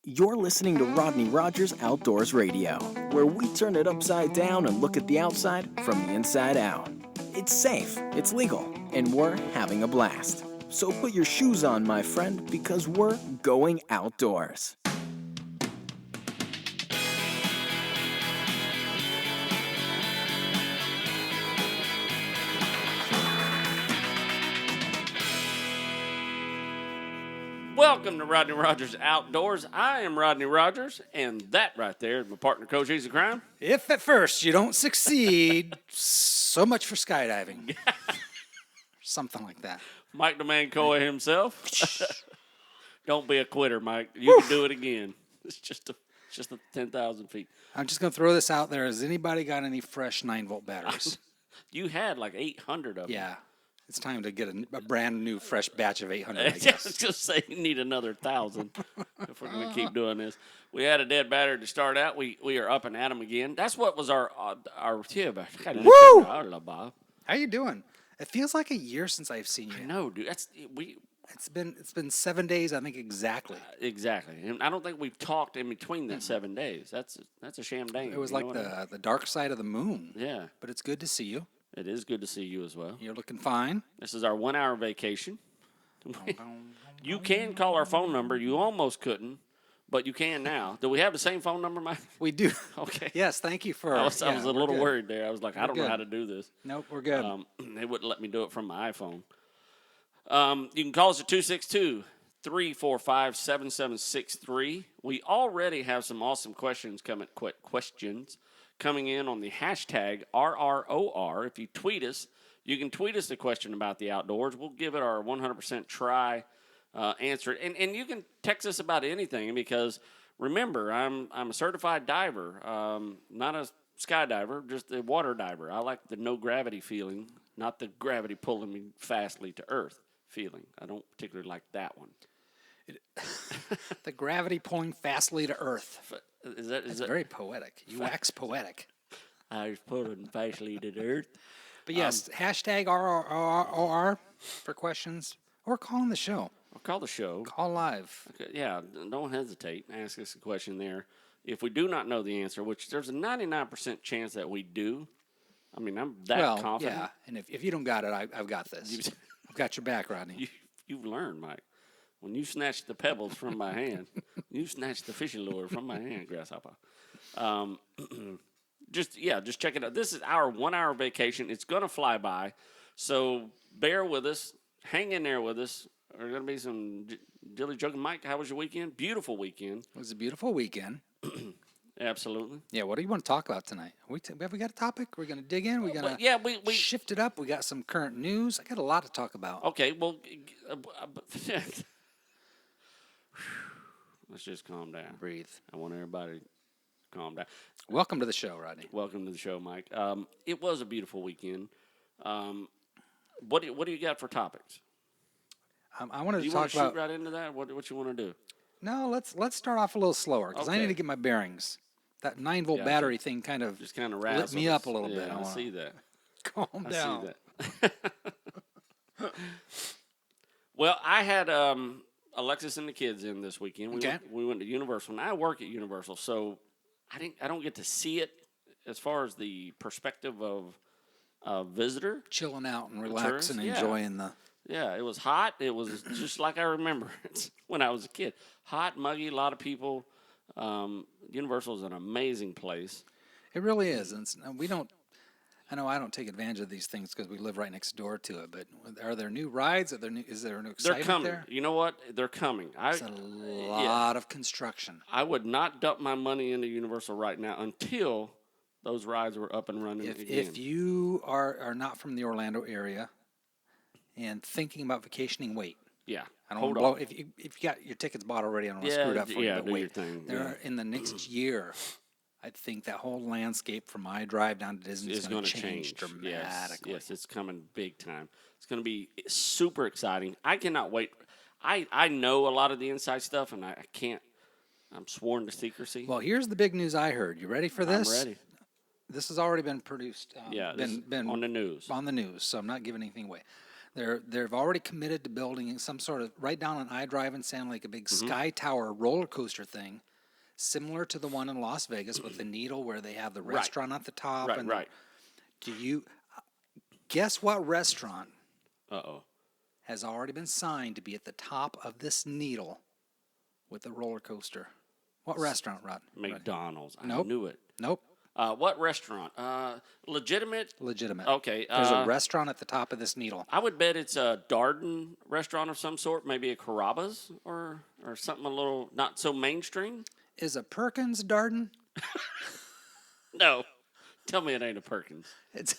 You're listening to Rodney Rogers Outdoors Radio, where we turn it upside down and look at the outside from the inside out. It's safe, it's legal, and we're having a blast. So put your shoes on, my friend, because we're going outdoors. Welcome to Rodney Rogers Outdoors. I am Rodney Rogers, and that right there is my partner, Coach Easy Crime. If at first you don't succeed, so much for skydiving. Something like that. Mike the Man Coy himself. Don't be a quitter, Mike. You can do it again. It's just a 10,000 feet. I'm just going to throw this out there. Has anybody got any fresh 9-volt batteries? You had like 800 of them. Yeah. It's time to get a brand new fresh batch of 800, I I guess. was just say you need another 1,000 if we're going to keep doing this. We had a dead battery to start out. We are up and at 'em again. That's what was our Woo! How How you doing? It feels like a year since I've seen you. I know, dude. It's been 7 days, I think, exactly. Exactly. And I don't think we've talked in between that 7 days. That's a sham dang. It was like the dark side of the moon. Yeah. But it's good to see you. It is good to see you as well. You're looking fine. This is our 1 hour vacation. You can call our phone number. You almost couldn't, but you can now. Do we have the same phone number, Mike? We do. Okay. Yes, thank you for. I was a we're little good. worried there. I was like, I don't know good. how to do this. Nope, we're good. They wouldn't let me do it from my iPhone. You can call us at 262-345-7763. We already have some awesome questions coming in on the hashtag RROR. If you tweet us, you can tweet us a question about the outdoors. We'll give it our 100% try, answer it. And you can text us about anything because, remember, I'm a certified diver, not a skydiver, just a water diver. I like the no-gravity feeling, not the gravity pulling me fastly to earth feeling. I don't particularly like that one. The gravity pulling fastly to earth. Is that Very poetic. You wax poetic. I was pulling fastly to earth. But yes, hashtag RROR for questions or call on the show. Or call the show. Call live. Okay, yeah, don't hesitate. Ask us a question there. If we do not know the answer, which there's a 99% chance that we do. I mean, I'm that confident. Yeah, and if you don't got it, I've got this. I've got your back, Rodney. You've learned, Mike. When you snatched the pebbles from my hand, you snatched the fishing lure from my hand, grasshopper. Just check it out. This is our 1 hour vacation. It's going to fly by. So bear with us. Hang in there with us. There's going to be some dilly joking. Mike, how was your weekend? Beautiful weekend. It was a beautiful weekend. Absolutely. Yeah, what do you want to talk about tonight? Have we got a topic? We're going to dig in? We're going to we shift it up. We got some current news. I got a lot to talk about. Okay, well, let's just calm down. Breathe. I want everybody to calm down. Welcome to the show, Rodney. Welcome to the show, Mike. It was a beautiful weekend. What do you got for topics? I wanted to talk want to about. shoot right into that? What you want to do? No, let's start off a little slower because I Okay. need to get my bearings. That 9-volt battery thing kind of Just kind of lit me up a little bit. I see that. Calm down. I see that. Well, I had Alexis and the kids in this weekend. We went to Universal, and I work at Universal, so I don't get to see it as far as the perspective of a visitor. Chilling out and relaxing and yeah. enjoying the. Yeah, it was hot. It was just like I remember it when I was a kid. Hot, muggy, a lot of people. Universal is an amazing place. It really is. And we don't. I know I don't take advantage of these things because we live right next door to it. But are there new rides? Is there new excitement They're coming. there? You know what? They're coming. It's a lot of construction. I would not dump my money into Universal right now until those rides were up and running again. If you are not from the Orlando area and thinking about vacationing, wait. Yeah. I don't Hold want to on. blow. If you got your tickets bought already, I don't want to screw it up for you. But do wait. your thing. In the next year, I think that whole landscape from my drive down to Disney is going to change dramatically. Yes, it's coming big time. It's going to be super exciting. I cannot wait. I know a lot of the inside stuff, and I can't. I'm sworn to secrecy. Well, here's the big news I heard. You ready for this? I'm ready. This has already been produced. Been on the news. On the news, so I'm not giving anything away. They've already committed to building some sort of right down on I-Drive in Sand Lake, a big Sky Tower roller coaster thing, similar to the one in Las Vegas with the needle where they have the restaurant at the top. Right. Do you guess what restaurant Uh-oh. has already been signed to be at the top of this needle with the roller coaster? What restaurant, Rod? McDonald's. I Nope. knew it. Nope. What restaurant? Legitimate? Legitimate. Okay. There's a restaurant at the top of this needle. I would bet it's a Darden restaurant of some sort, maybe a Carrabba's or something a little not so mainstream. Is a Perkins Darden? No. Tell me it ain't a Perkins. It's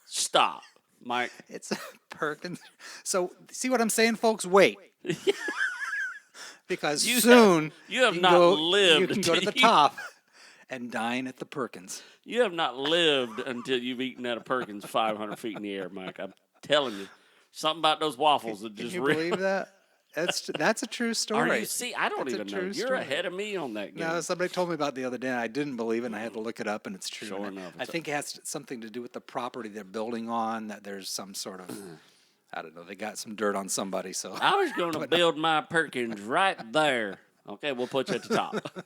Stop, Mike. It's a Perkins. So, see what I'm saying, folks? Wait. Because soon you have can not lived. You can go to the top and dine at the Perkins. You have not lived until you've eaten at a Perkins 500 feet in the air, Mike. I'm telling you. Something about those waffles that just Can you believe that? That's a true story. Are you? See, I don't even know. You're ahead of me on that game. No, somebody told me about it the other day. And I didn't believe it, and I had to look it up, and it's true. Sure enough. I think it has something to do with the property they're building on, that there's some sort of, I don't know, they got some dirt on somebody. So I was going to build my Perkins right there. Okay, we'll put you at the top.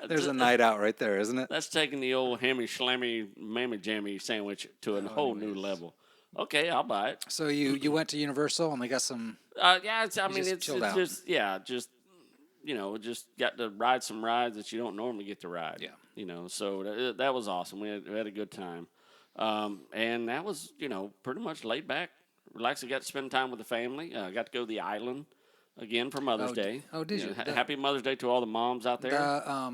There's a night out right there, isn't it? That's taking the old hammy slammy mammy jammy sandwich to a whole new level. Okay, I'll buy it. So you went to Universal and they got some. Yeah, it's just just got to ride some rides that you don't normally get to ride. Yeah. So that was awesome. We had a good time, and that was pretty much laid back, relaxed. I got to spend time with the family. Got to go to the island again for Mother's Day. Oh, did you? Happy Mother's Day to all the moms out there.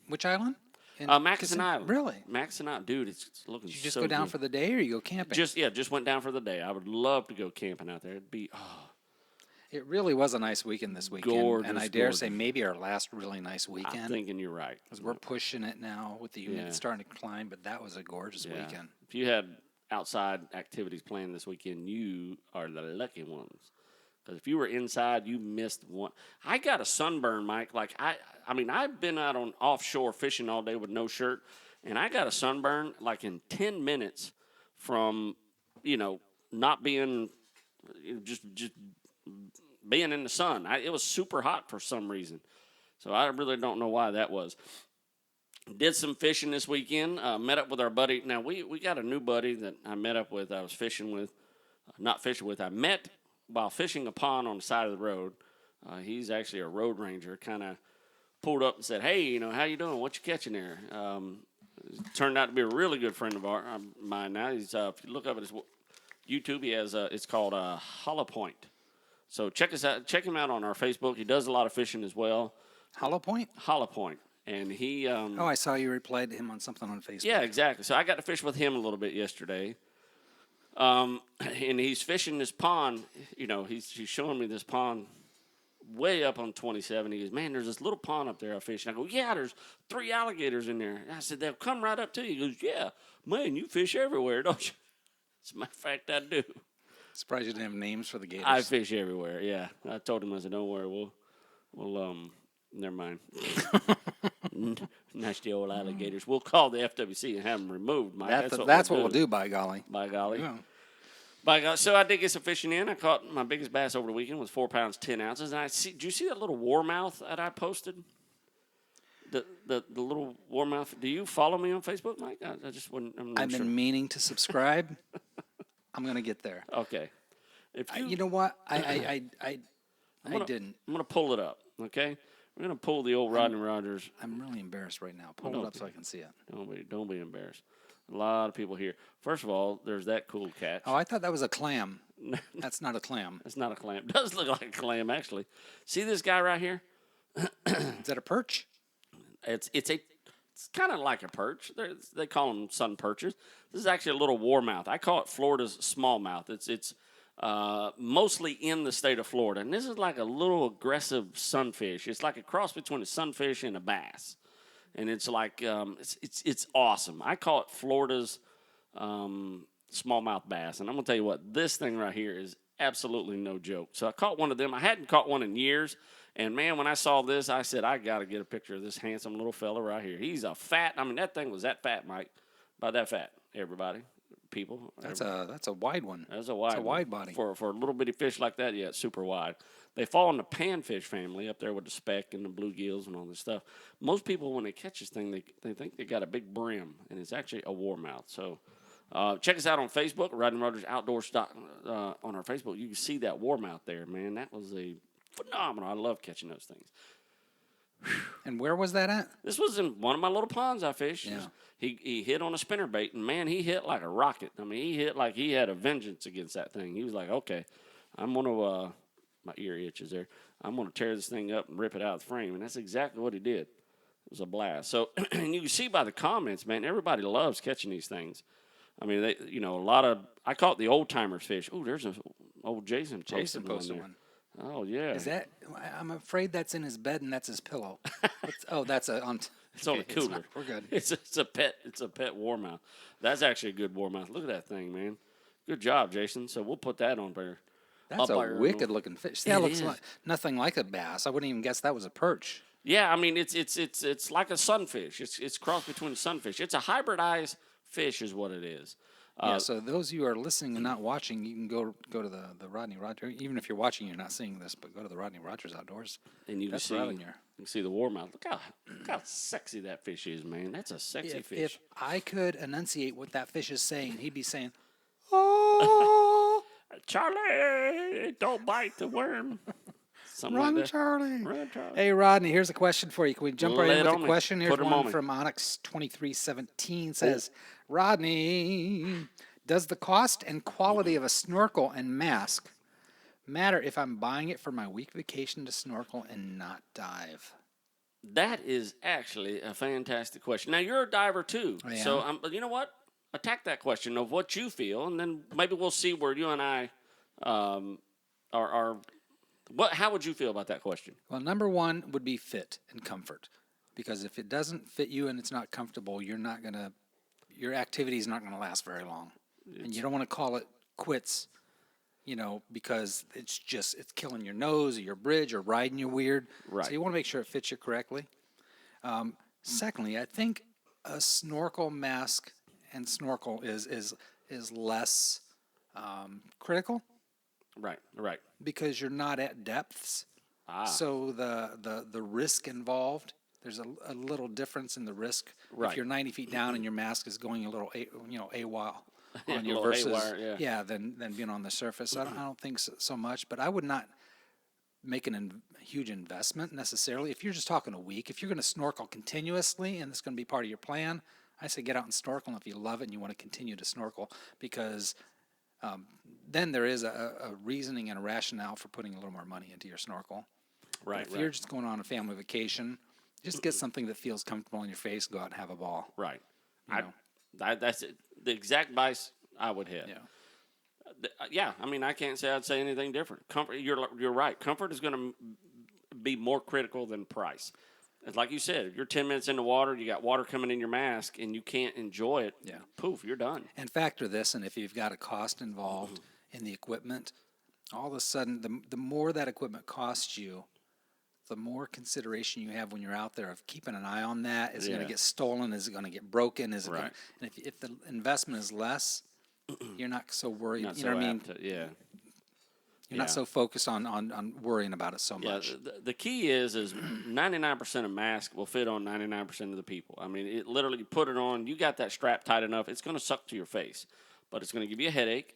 Which island? Mackinson Island. Really? Mackinson Island. Dude, it's looking so Did you just go down good. for the day or you go camping? Just went down for the day. I would love to go camping out there. It'd be, It really was a nice weekend this weekend. Gorgeous, and I dare gorgeous. say maybe our last really nice weekend. I'm thinking you're right. Because we're pushing it now with the humidity starting to climb, but that was a gorgeous weekend. If you had outside activities planned this weekend, you are the lucky ones. Because if you were inside, you missed one. I got a sunburn, Mike. Like, I've been out on offshore fishing all day with no shirt, and I got a sunburn like in 10 minutes from, not being just being in the sun. It was super hot for some reason. So I really don't know why that was. Did some fishing this weekend. Met up with our buddy. Now, we got a new buddy that I met up with. I was fishing with. Not fishing with. I met while fishing a pond on the side of the road. He's actually a road ranger. Kind of pulled up and said, "Hey, how you doing? What you catching there?" Turned out to be a really good friend of mine now. He's if you look up at his YouTube, he has it's called Hollow Point. So check him out on our Facebook. He does a lot of fishing as well. Hollow Point? Hollow Point. And he I saw you replied to him on something on Facebook. Yeah, exactly. So I got to fish with him a little bit yesterday. And he's fishing this pond. He's showing me this pond way up on 27. He goes, "Man, there's this little pond up there I fish." And I go, "Yeah, there's 3 alligators in there." And I said, "They'll come right up to you." He goes, "Yeah, man, you fish everywhere, don't you?" As a matter of fact, I do. Surprised you didn't have names for the gators. I fish everywhere, yeah. I told him, I said, "Don't worry, we'll never mind." Nasty old alligators. We'll call the FWC and have them removed, Mike. That's what we'll do, by golly. By golly. Yeah. By golly. So I did get some fishing in. I caught my biggest bass over the weekend was 4 pounds, 10 ounces. And did you see that little warmouth that I posted? The little warmouth. Do you follow me on Facebook, Mike? I just wouldn't. I've been meaning to subscribe. I'm going to get there. Okay. You know what? I didn't. I'm going to pull it up, okay? We're going to pull the old Rodney Rogers. I'm really embarrassed right now. Pull it up so I can see it. Don't be embarrassed. A lot of people here. First of all, there's that cool catch. Oh, I thought that was a clam. That's not a clam. It's not a clam. It does look like a clam, actually. See this guy right here? Is that a perch? It's kind of like a perch. They call them sun perches. This is actually a little warmouth. I call it Florida's smallmouth. It's mostly in the state of Florida, and this is like a little aggressive sunfish. It's like a cross between a sunfish and a bass, and it's like it's awesome. I call it Florida's smallmouth bass, and I'm gonna tell you what, this thing right here is absolutely no joke. So I caught one of them. I hadn't caught one in years. And, man, when I saw this, I said, I got to get a picture of this handsome little fella right here. He's a fat. That thing was that fat, Mike. About that fat, everybody. people. That's a wide one. That's a wide, it's a wide body. For a little bitty fish like that. Yeah, it's super wide. They fall in the panfish family up there with the speck and the bluegills and all this stuff. Most people, when they catch this thing, they think they got a big brim, and it's actually a warmouth. So check us out on Facebook, Rodney Rogers Outdoors on our Facebook. You can see that warmouth there, man. That was a phenomenal. I love catching those things. And where was that at? This was in one of my little ponds I fished. Yeah. He hit on a spinnerbait, and, man, he hit like a rocket. I mean, he hit like he had a vengeance against that thing. He was like, okay, I'm going to my ear itches there. I'm going to tear this thing up and rip it out of the frame. And that's exactly what he did. It was a blast. So and you can see by the comments, man, everybody loves catching these things. I mean, they, a lot of – I call it the old-timers fish. Oh, there's an old Jason posted one. Oh, yeah. Is that – I'm afraid that's in his bed and that's his pillow. It's on it's on the cooler. We're good. It's a pet warmouth. That's actually a good warmouth. Look at that thing, man. Good job, Jason. So we'll put that on there. That's a wicked-looking fish. That looks like nothing like a bass. I wouldn't even guess that was a perch. Yeah, I mean it's like a sunfish. It's crossed between a sunfish. It's a hybridized fish, is what it is. So those of you who are listening and not watching, you can go to the Rodney Rogers. Even if you're watching, you're not seeing this, but go to the Rodney Rogers Outdoors. And you can see right on your. You can see the warmouth. Look how sexy that fish is, man. That's a sexy fish. If I could enunciate what that fish is saying, he'd be saying, "Oh, Charlie, don't bite the worm." Something Run, like that. Charlie. Run, Charlie. Hey, Rodney, here's a question for you. Can we jump right in with the question? Here's Put 'em on one me. from Onyx2317 says, Rodney, does the cost and quality of a snorkel and mask matter if I'm buying it for my week vacation to snorkel and not dive? That is actually a fantastic question. Now, you're a diver, too. I am. So, you know what? Attack that question of what you feel, and then maybe we'll see where you and I are. How would you feel about that question? Well, number one would be fit and comfort. Because if it doesn't fit you and it's not comfortable, your activity is not going to last very long. And you don't want to call it quits, because it's killing your nose or your bridge or riding you weird. Right. So you want to make sure it fits you correctly. Secondly, I think a snorkel mask and snorkel is less critical. Right. Because you're not at depths. So the risk involved, there's a little difference in the risk. Right. If you're 90 feet down and your mask is going a little AWOL on A you little versus haywire, than being on the surface. I don't think so much, but I would not make a huge investment necessarily. If you're just talking a week, if you're going to snorkel continuously and it's going to be part of your plan, I say get out and snorkel. And if you love it and you want to continue to snorkel, because then there is a reasoning and a rationale for putting a little more money into your snorkel. Right. But if you're just going on a family vacation, just get something that feels comfortable on your face. Go out and have a ball. Right. That's it. The exact advice I would have. Yeah. I mean, I can't say I'd say anything different. Comfort. You're right. Comfort is going to be more critical than price. It's like you said, if you're 10 minutes in the water, you got water coming in your mask, and you can't enjoy it. Yeah. Poof, you're done. And factor this, and if you've got a cost involved in the equipment, all of a sudden, the more that equipment costs you, the more consideration you have when you're out there of keeping an eye on that. Is it going to get stolen? Is it going to get broken? Is it Right. gonna, and if the investment is less, you're not so worried. Not you so know what I mean? apt to- yeah. You're not so focused on worrying about it so Yeah, much. the key is 99% of masks will fit on 99% of the people. I mean, it literally, you put it on, you got that strap tight enough, it's going to suck to your face, but it's going to give you a headache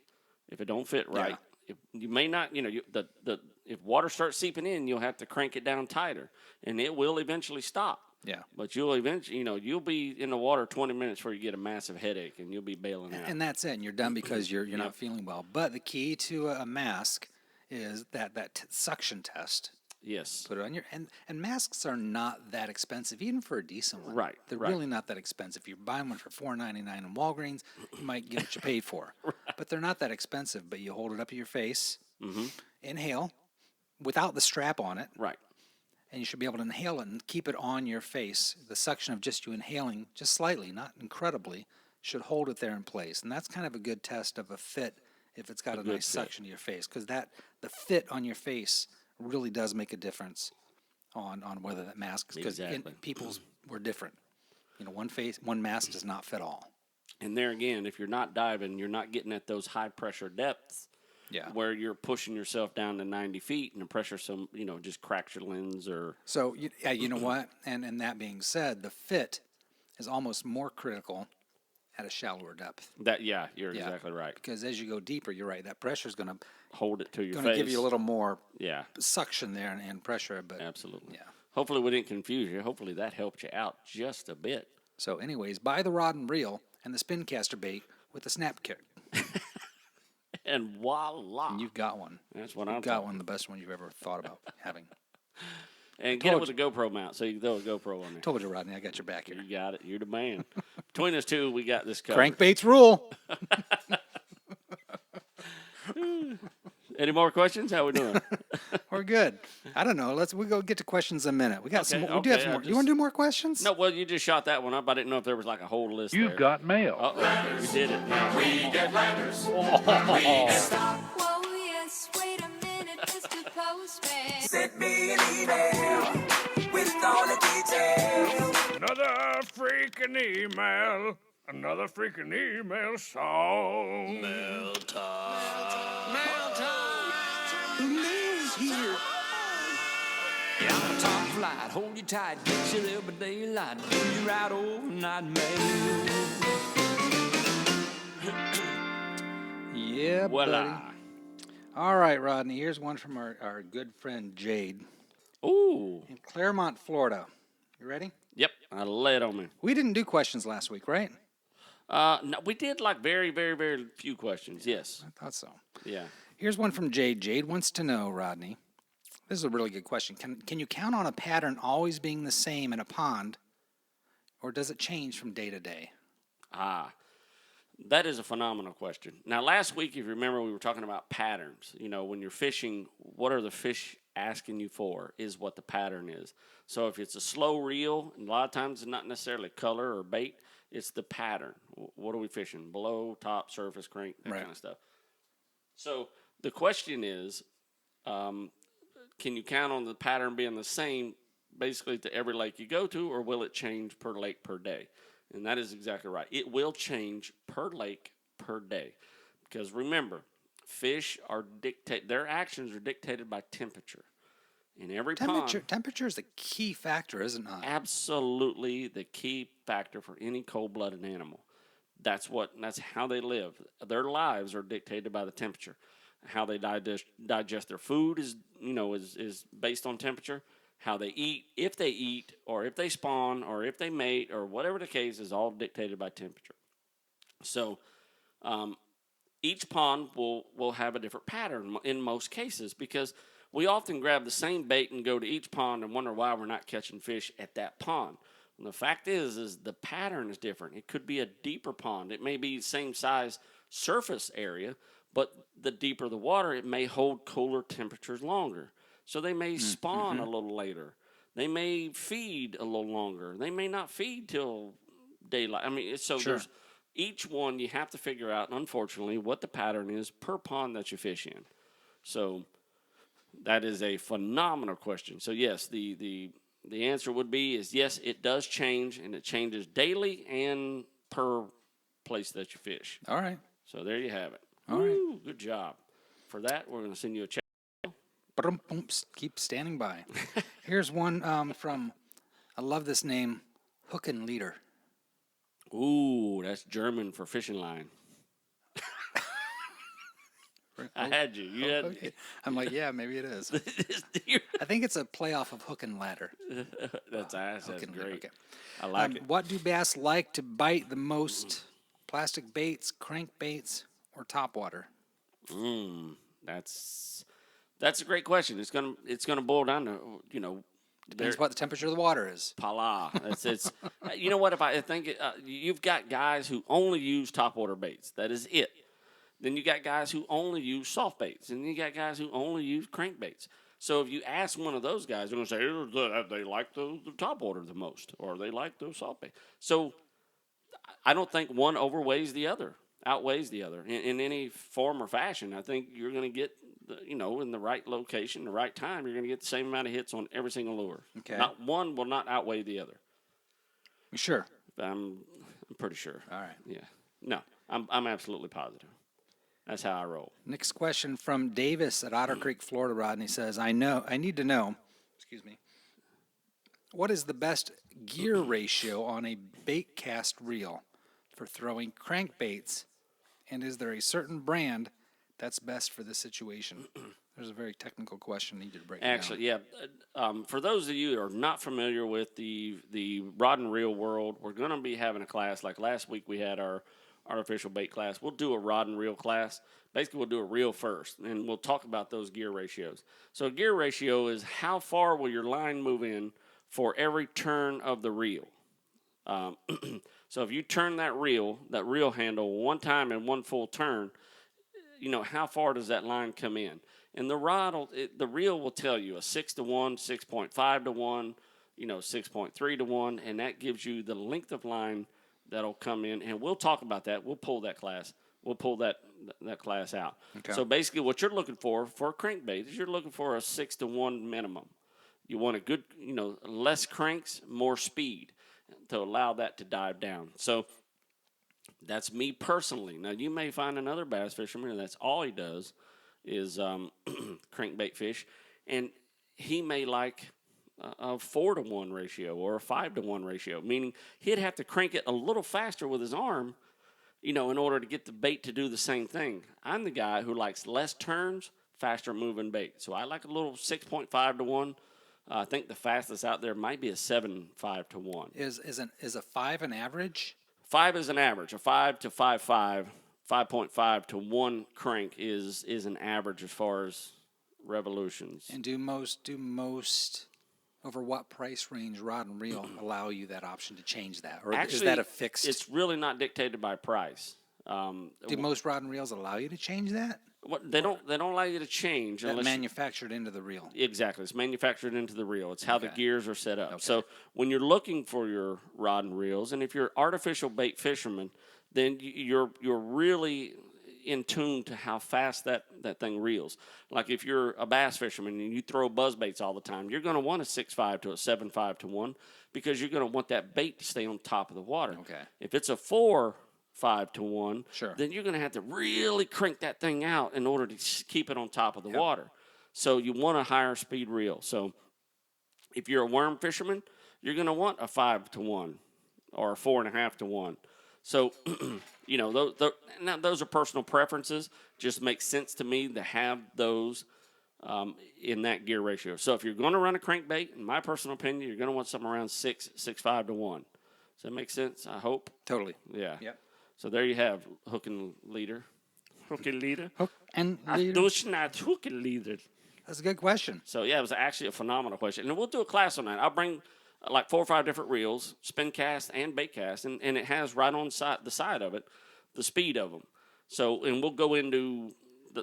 if it don't fit right. If you may not, if water starts seeping in, you'll have to crank it down tighter, and it will eventually stop. Yeah. But you'll eventually, you'll be in the water 20 minutes before you get a massive headache, and you'll be bailing out. And that's it. And you're done because you're not feeling well. But the key to a mask is that suction test. Yes. Put it on your and masks are not that expensive, even for a decent one. Right. They're really not that expensive. If you're buying one for $4.99 in Walgreens, you might get what you paid for. But they're not that expensive. But you hold it up to your face, inhale, without the strap on it. Right. And you should be able to inhale it and keep it on your face. The suction of just you inhaling, just slightly, not incredibly, should hold it there in place. And that's kind of a good test of a fit if it's got a nice suction to your face, because the fit on your face really does make a difference on whether that mask, because Exactly. people's were different. One mask does not fit all. And there again, if you're not diving, you're not getting at those high pressure depths where you're pushing yourself down to 90 feet and the pressure, just cracks your lens or. So, you know what? And that being said, the fit is almost more critical at a shallower depth. You're exactly right. Because as you go deeper, you're right. That pressure is going to hold it to your face. Going to give you a little more suction there and pressure. But absolutely. Yeah. Hopefully we didn't confuse you. Hopefully that helped you out just a bit. So anyways, buy the rod and reel and the spin caster bait with the snap kick. And voila. And you've got one. That's what I'm got one, the best one you've ever thought about having. And get it with a GoPro mount so you can throw a GoPro on there. Told you, Rodney, I got your back here. You got it. You're the man. Between us two, we got this covered. Crankbaits rule. Any more questions? How we doing? We're good. I don't know. We go get to questions in a minute. We got some. We do have some more. You want to do more questions? No. Well, you just shot that one up. I didn't know if there was like a whole list. You've got mail. Uh-oh. We did it. We get letters. Stop. Whoa, yes. Wait a minute, Mr. Postman. Send me an email with all the details. Another freaking email. Another freaking email song. Mail time. Mail time. The mail's here. Yeah, I'm a top flight, hold you tight, get you there by daylight, do you right overnight mail. Yeah, Voila. buddy. All right, Rodney, here's one from our good friend Jade Ooh. in Claremont, Florida. You ready? Yep. I lay it on me. We didn't do questions last week, right? No, we did like very, very, very few questions. Yes. I thought so. Yeah. Here's one from Jade. Jade wants to know, Rodney. This is a really good question. Can you count on a pattern always being the same in a pond, or does it change from day to day? That is a phenomenal question. Now, last week, if you remember, we were talking about patterns. You know, when you're fishing, what are the fish asking you for is what the pattern is. So if it's a slow reel, and a lot of times it's not necessarily color or bait, it's the pattern. What are we fishing? Below, top, surface, crank, that kind of stuff. So the question is, can you count on the pattern being the same basically to every lake you go to, or will it change per lake per day? And that is exactly right. It will change per lake per day. Because remember, fish are their actions are dictated by temperature. In every pond. Temperature is the key factor, isn't it? Absolutely the key factor for any cold-blooded animal. That's how they live. Their lives are dictated by the temperature. How they digest their food is based on temperature. How they eat, if they eat, or if they spawn, or if they mate, or whatever the case is, all dictated by temperature. So, each pond will have a different pattern in most cases, because we often grab the same bait and go to each pond and wonder why we're not catching fish at that pond. And the fact is the pattern is different. It could be a deeper pond. It may be the same size surface area, but the deeper the water, it may hold cooler temperatures longer. So they may spawn a little later. They may feed a little longer. They may not feed till daylight. I mean, there's each one you have to figure out, unfortunately, what the pattern is per pond that you fish in. So that is a phenomenal question. So yes, the answer would be yes, it does change, and it changes daily and per place that you fish. All right. So there you have it. All right. Good job. For that, we're going to send you a check. Keep standing by. Here's one from, I love this name, Hook and Leader. Ooh, that's German for fishing line. I had you. You had. Okay. I'm like, yeah, maybe it is. I think it's a playoff of Hook and Ladder. That's great. Okay. I like it. What do bass like to bite the most? Plastic baits, crankbaits, or topwater? That's a great question. It's gonna boil down to Depends what the temperature of the water is. Pala. It's you know what? If I think you've got guys who only use topwater baits. That is it. Then you got guys who only use soft baits, and you got guys who only use crankbaits. So if you ask one of those guys, they're going to say they like the topwater the most, or they like the soft bait. So I don't think one outweighs the other in any form or fashion. I think you're going to get in the right location, the right time, you're going to get the same amount of hits on every single lure. Okay. Not one will not outweigh the other. Sure. I'm pretty sure. All right. Yeah. No, I'm absolutely positive. That's how I roll. Next question from Davis at Otter Creek, Florida. Rodney says, I need to know, excuse me, what is the best gear ratio on a bait cast reel for throwing crankbaits, and is there a certain brand that's best for this situation? There's a very technical question needed to break Actually, down. yeah. For those of you who are not familiar with the rod and reel world, we're going to be having a class. Like last week, we had our artificial bait class. We'll do a rod and reel class. Basically, we'll do a reel first, and we'll talk about those gear ratios. So a gear ratio is how far will your line move in for every turn of the reel. So if you turn that reel handle one time in one full turn, how far does that line come in? And the reel will tell you a 6 to 1, 6.5 to 1, 6.3 to 1, and that gives you the length of line that'll come in. And we'll talk about that. We'll pull that class. We'll pull that class out. Okay. So basically, what you're looking for a crankbait is you're looking for a 6 to 1 minimum. You want a good, less cranks, more speed to allow that to dive down. So that's me personally. Now, you may find another bass fisherman, and that's all he does is crankbait fish, and he may like a 4 to 1 ratio or a 5 to 1 ratio, meaning he'd have to crank it a little faster with his arm, in order to get the bait to do the same thing. I'm the guy who likes less turns, faster moving bait. So I like a little 6.5 to 1. I think the fastest out there might be a 7.5 to 1. Is a 5 an average? 5 is an average. A 5 to 5.5, 5.5 to 1 crank is an average as far as revolutions. And do most over what price range rod and reel allow you that option to change that, or Actually, is that a fixed? It's really not dictated by price. Do most rod and reels allow you to change that? They don't allow you to change That unless manufactured into the reel. Exactly. It's manufactured into the reel. It's how the Okay. gears are set up. Okay. So when you're looking for your rod and reels, and if you're artificial bait fisherman, then you're really in tune to how fast that thing reels. Like if you're a bass fisherman and you throw buzz baits all the time, you're going to want a 6.5 to a 7.5 to 1 because you're going to want that bait to stay on top of the water. Okay. If it's a 4.5 to 1, Sure. then you're going to have to really crank that thing out in order to keep it on top of the water. So you want a higher speed reel. So if you're a worm fisherman, you're going to want a 5 to 1 or a 4.5 to 1. So, those are personal preferences. Just makes sense to me to have those in that gear ratio. So if you're going to run a crankbait, in my personal opinion, you're going to want something around 6.5 to 1. Does that make sense? I hope. Totally. Yeah. Yep. So there you have hook and leader. Hook and leader. Hook and I leader. do not hook and leader. That's a good question. So yeah, it was actually a phenomenal question, and we'll do a class on that. I'll bring like 4 or 5 different reels, spin cast and bait cast, and it has right on the side of it the speed of them. So and we'll go into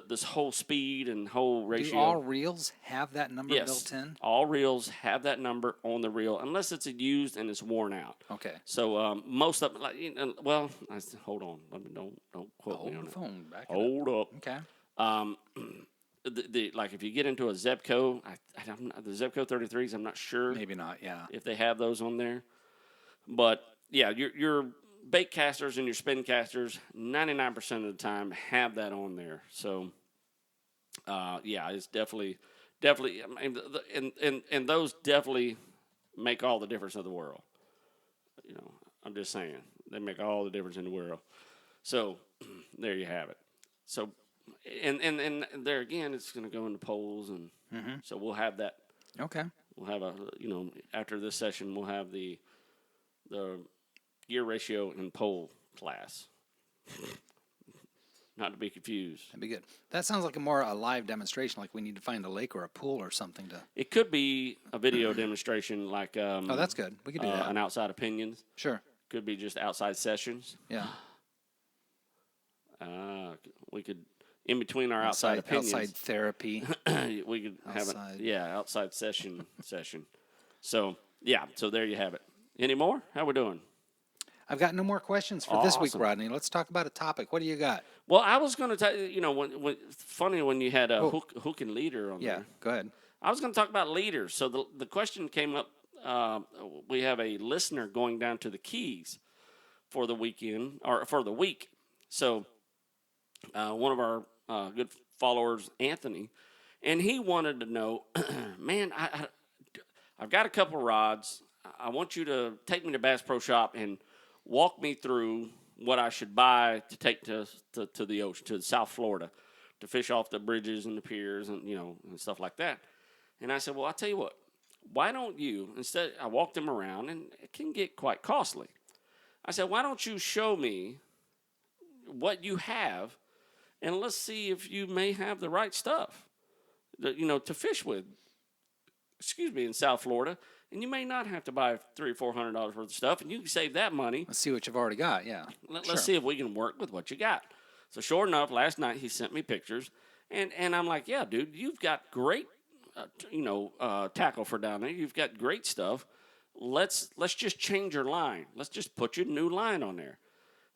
this whole speed and whole ratio. Do all reels have that number Yes, built in? all reels have that number on the reel, unless it's used and it's worn out. Okay. So most of them, hold on, don't quote me Hold on the it. phone back. Hold up. Okay. Like if you get into a Zebco, the Zebco 33s, I'm not sure Maybe not. Yeah. if they have those on there. But yeah, your bait casters and your spin casters, 99% of the time have that on there. So yeah, it's definitely. I mean, and those definitely make all the difference in the world. I'm just saying they make all the difference in the world. So there you have it. So. And there again, it's going to go into polls, and so we'll have that. Okay. We'll have after this session, we'll have the gear ratio and pole class. Not to be confused. That'd be good. That sounds like a live demonstration, like we need to find a lake or a pool or something to. It could be a video demonstration, like Oh, that's good. We could do that. an outside opinions. Sure. Could be just outside sessions. Yeah. We could. In between our outside opinions, outside therapy. we could have Outside. outside session. So yeah, so there you have it. Any more? How we doing? I've got no more questions for this week, Awesome. Rodney. Let's talk about a topic. what do you got? Well, I was going to tell you, funny when you had a hook and leader on Yeah, there. go ahead. I was going to talk about leaders. So the question came up. We have a listener going down to the Keys for the weekend or for the week. So one of our good followers, Anthony, and he wanted to know, man, I've got a couple rods. I want you to take me to Bass Pro Shop and walk me through what I should buy to take to the ocean, to South Florida, to fish off the bridges and the piers and, and stuff like that. And I said, well, I'll tell you what, why don't you, instead, I walked him around, and it can get quite costly. I said, why don't you show me what you have, and let's see if you may have the right stuff, to fish with, in South Florida. And you may not have to buy $300 or $400 worth of stuff, and you can save that money. Let's see what you've already got. Yeah. Let's see if we can work with what you got. So sure enough, last night he sent me pictures, and I'm like, yeah, dude, you've got great, tackle for down there. You've got great stuff. Let's just change your line. Let's just put your new line on there.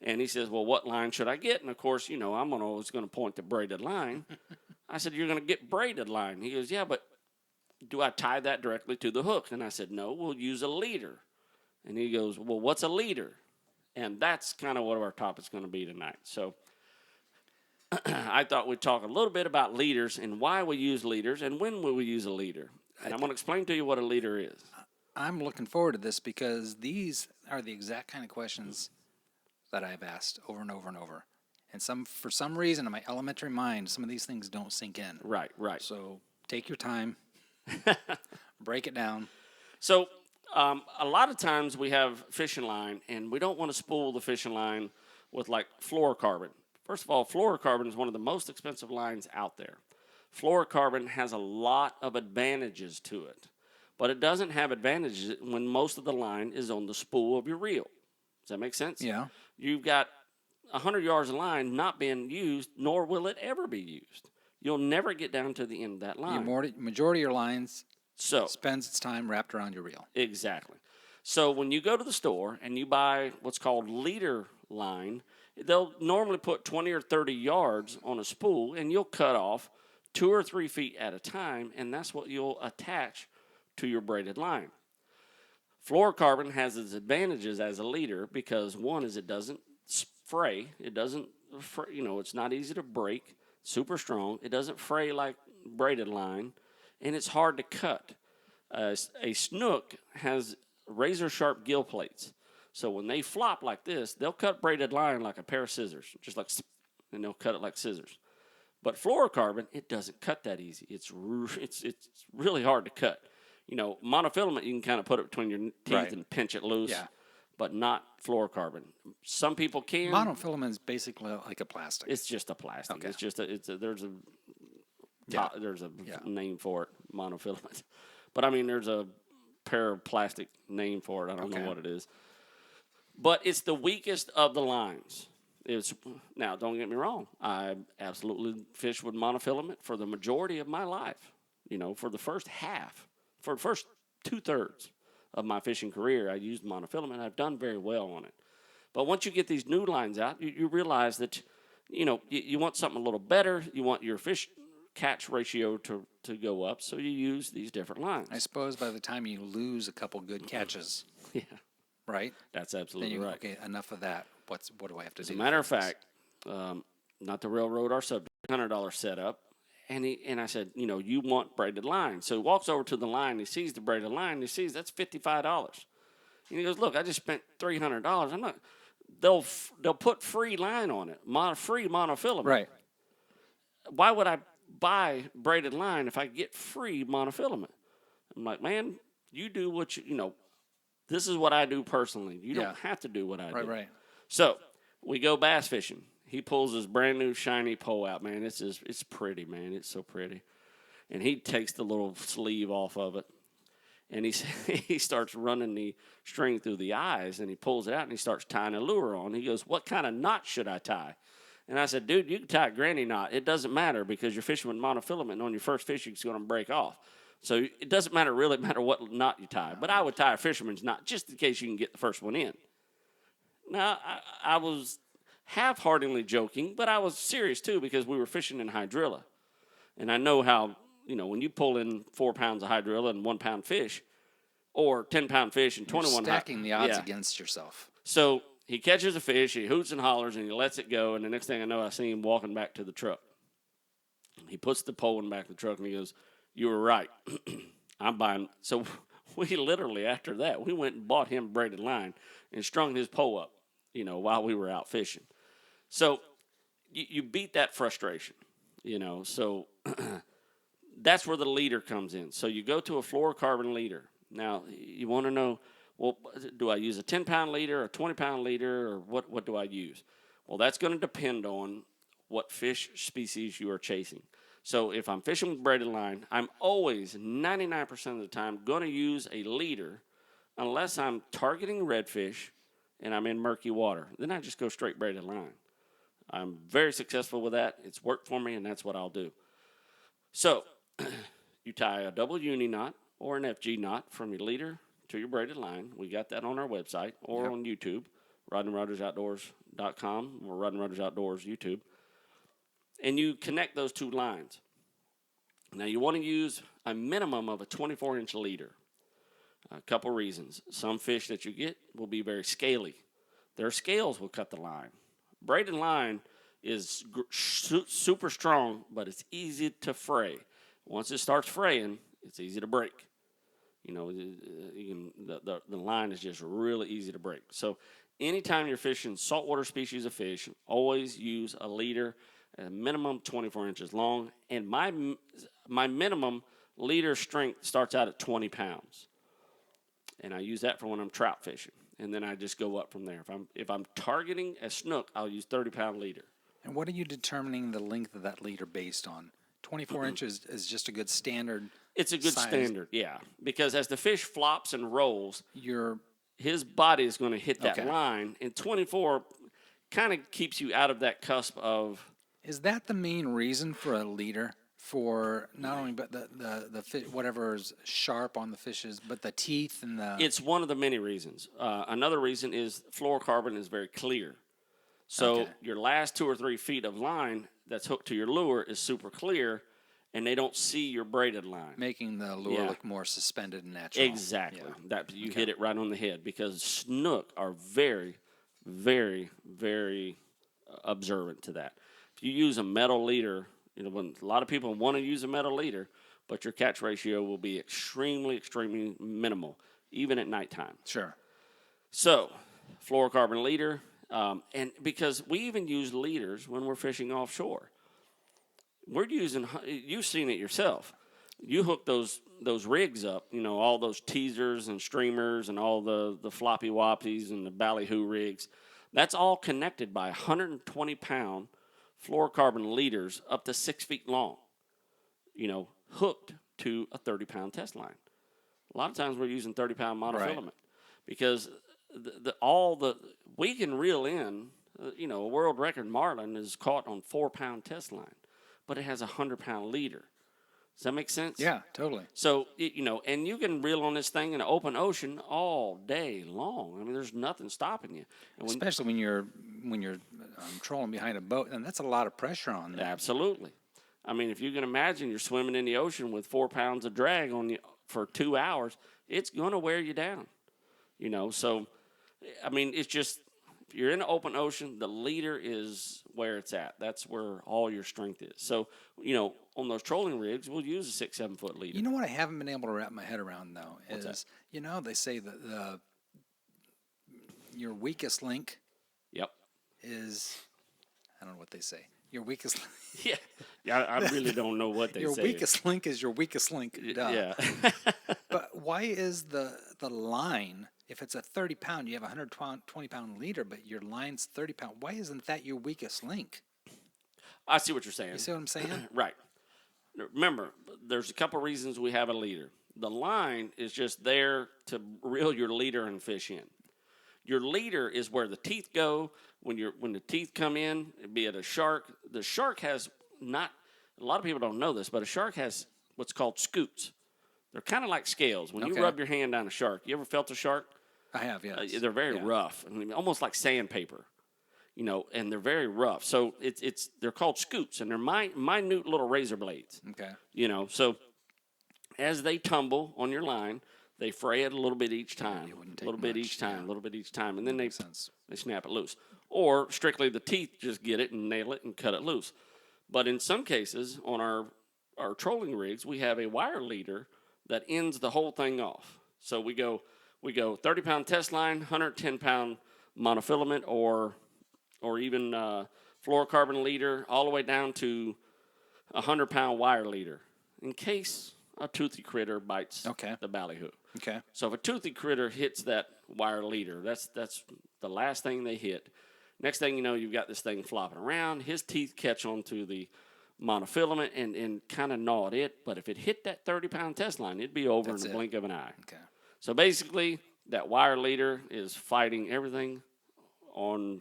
And he says, well, what line should I get? And of course, I'm always going to point to braided line. I said, you're going to get braided line. He goes, yeah, but do I tie that directly to the hook? And I said, no, we'll use a leader. And he goes, well, what's a leader? And that's kind of what our topic's going to be tonight. So I thought we'd talk a little bit about leaders and why we use leaders and when will we use a leader. And I'm going to explain to you what a leader is. I'm looking forward to this because these are the exact kind of questions that I've asked over and over and over. And for some reason in my elementary mind, some of these things don't sink in. Right. So take your time. Break it down. So a lot of times we have fishing line, and we don't want to spool the fishing line with like fluorocarbon. First of all, fluorocarbon is one of the most expensive lines out there. Fluorocarbon has a lot of advantages to it, but it doesn't have advantages when most of the line is on the spool of your reel. Does that make sense? Yeah. You've got 100 yards of line not being used, nor will it ever be used. You'll never get down to the end of that line. Majority of your lines So spends its time wrapped around your reel. Exactly. So when you go to the store and you buy what's called leader line, they'll normally put 20 or 30 yards on a spool, and you'll cut off 2 or 3 feet at a time, and that's what you'll attach to your braided line. Fluorocarbon has its advantages as a leader because, one, is it doesn't fray. It doesn't, it's not easy to break, super strong. It doesn't fray like braided line, and it's hard to cut. A snook has razor-sharp gill plates. So when they flop like this, they'll cut braided line like a pair of scissors, just like, and they'll cut it like scissors. But fluorocarbon, it doesn't cut that easy. It's really hard to cut. Monofilament, you can kind of put it between your teeth and pinch it loose, but not fluorocarbon. Some people can. Monofilament is basically like a plastic. It's just a plastic. Okay. It's just there's a name for it, monofilament. But I mean, there's a pair of plastic name for it. I don't know what it is. But it's the weakest of the lines. Now, don't get me wrong. I absolutely fished with monofilament for the majority of my life. For the first half, for the first 2/3 of my fishing career, I used monofilament. I've done very well on it. But once you get these new lines out, you realize that, you want something a little better. You want your fish catch ratio to go up, so you use these different lines. I suppose by the time you lose a couple good catches, right? That's absolutely right. Okay, enough of that. What do I have to do? As a matter of fact, not to railroad our subject, $100 setup, and I said, you want braided line. So he walks over to the line, he sees the braided line, he sees that's $55. And he goes, look, I just spent $300. I'm not. They'll put free line on it, free monofilament. Right. Why would I buy braided line if I get free monofilament? I'm like, man, you do what this is what I do personally. You don't have to do what I do. Right. So we go bass fishing. He pulls his brand new shiny pole out, man. It's pretty, man. It's so pretty. And he takes the little sleeve off of it, and he starts running the string through the eyes, and he pulls it out, and he starts tying a lure on. He goes, what kind of knot should I tie? And I said, dude, you can tie a granny knot. It doesn't matter because you're fishing with monofilament, and on your first fish, it's going to break off. So it doesn't really matter what knot you tie. But I would tie a fisherman's knot just in case you can get the first one in. Now, I was half-heartedly joking, but I was serious, too, because we were fishing in hydrilla. And I know how, when you pull in 4 pounds of hydrilla and 1 pound fish, or 10-pound fish and 21 You're stacking the odds against yourself. So he catches a fish, he hoots and hollers, and he lets it go. And the next thing I know, I see him walking back to the truck. He puts the pole in the back of the truck, and he goes, "You were right. I'm buying." So we literally, after that, we went and bought him braided line and strung his pole up, while we were out fishing. So you beat that frustration, So that's where the leader comes in. So you go to a fluorocarbon leader. Now, you want to know, well, do I use a 10-pound leader or a 20-pound leader, or what do I use? Well, that's going to depend on what fish species you are chasing. So if I'm fishing with braided line, I'm always, 99% of the time, going to use a leader unless I'm targeting redfish and I'm in murky water. Then I just go straight braided line. I'm very successful with that. It's worked for me, and that's what I'll do. So you tie a double uni knot or an FG knot from your leader to your braided line. We got that on our website or on YouTube, RodneyRogersOutdoors.com or Rodney Rogers Outdoors YouTube. And you connect those two lines. Now, you want to use a minimum of a 24-inch leader. A couple reasons. Some fish that you get will be very scaly. Their scales will cut the line. Braided line is super strong, but it's easy to fray. Once it starts fraying, it's easy to break. The line is just really easy to break. So anytime you're fishing saltwater species of fish, always use a leader at a minimum 24 inches long. And my minimum leader strength starts out at 20 pounds. And I use that for when I'm trout fishing. And then I just go up from there. If I'm targeting a snook, I'll use 30-pound leader. And what are you determining the length of that leader based on? 24 inches is just a good standard. It's a good size. standard, yeah. Because as the fish flops and rolls, his body is going to hit that line. And 24 kind of keeps you out of that cusp of. Is that the main reason for a leader? For not only but the fish, whatever is sharp on the fishes, but the teeth and the. It's one of the many reasons. Another reason is fluorocarbon is very clear. So your last 2 or 3 feet of line that's hooked to your lure is super clear, and they don't see your braided line. Making the lure look more suspended and natural. Exactly. Yeah. You hit it right on the head, because snook are very, very, very observant to that. If you use a metal leader, when a lot of people want to use a metal leader, but your catch ratio will be extremely, extremely minimal, even at nighttime. Sure. So, fluorocarbon leader, and because we even use leaders when we're fishing offshore. We're using, you've seen it yourself. You hook those rigs up, all those teasers and streamers and all the floppy woppies and the ballyhoo rigs. That's all connected by 120-pound fluorocarbon leaders up to 6 feet long, hooked to a 30-pound test line. A lot of times we're using 30-pound monofilament because we can reel in, a world record marlin is caught on 4-pound test line, but it has a 100-pound leader. Does that make sense? Yeah, totally. So, and you can reel on this thing in an open ocean all day long. I mean, there's nothing stopping you. And especially when you're trolling behind a boat, and that's a lot of pressure on that. Absolutely. I mean, if you can imagine you're swimming in the ocean with 4 pounds of drag on you for 2 hours, it's going to wear you down. So, I mean, it's just, if you're in the open ocean, the leader is where it's at. That's where all your strength is. So, on those trolling rigs, we'll use a 6-7 foot leader. You know what I haven't been able to wrap my head around, though, What's is, they say that your weakest link is, I don't know what they say. Your weakest link. Yeah, I really don't know what they say. Your weakest link is your weakest link. Duh. Yeah. But why is the line, if it's a 30-pound, you have a 120-pound leader, but your line's 30-pound, why isn't that your weakest link? I see what you're saying. You see what I'm saying? Right. Remember, there's a couple reasons we have a leader. The line is just there to reel your leader and fish in. Your leader is where the teeth go. When the teeth come in, be it a shark, the shark has a lot of people don't know this, but a shark has what's called scutes. They're kind of like scales. When you rub your hand down a shark, you ever felt a shark? I have, yes. They're very rough, almost like sandpaper, and they're very rough. So they're called scutes, and they're minute little razor blades. Okay. So as they tumble on your line, They fray it a little bit each time, it wouldn't a little take bit much, each time, yeah. a little bit each time, and then they sense. snap it loose. Or strictly the teeth just get it and nail it and cut it loose. But in some cases, on our trolling rigs, we have a wire leader that ends the whole thing off. So we go 30-pound test line, 110-pound monofilament, or even fluorocarbon leader, all the way down to a 100-pound wire leader, in case a toothy critter bites the ballyhoo. Okay. So if a toothy critter hits that wire leader, that's the last thing they hit. Next thing you know, you've got this thing flopping around. His teeth catch onto the monofilament and kind of gnaw at it. But if it hit that 30-pound test line, it'd be over in the blink of an eye. Okay. So basically, that wire leader is fighting everything on,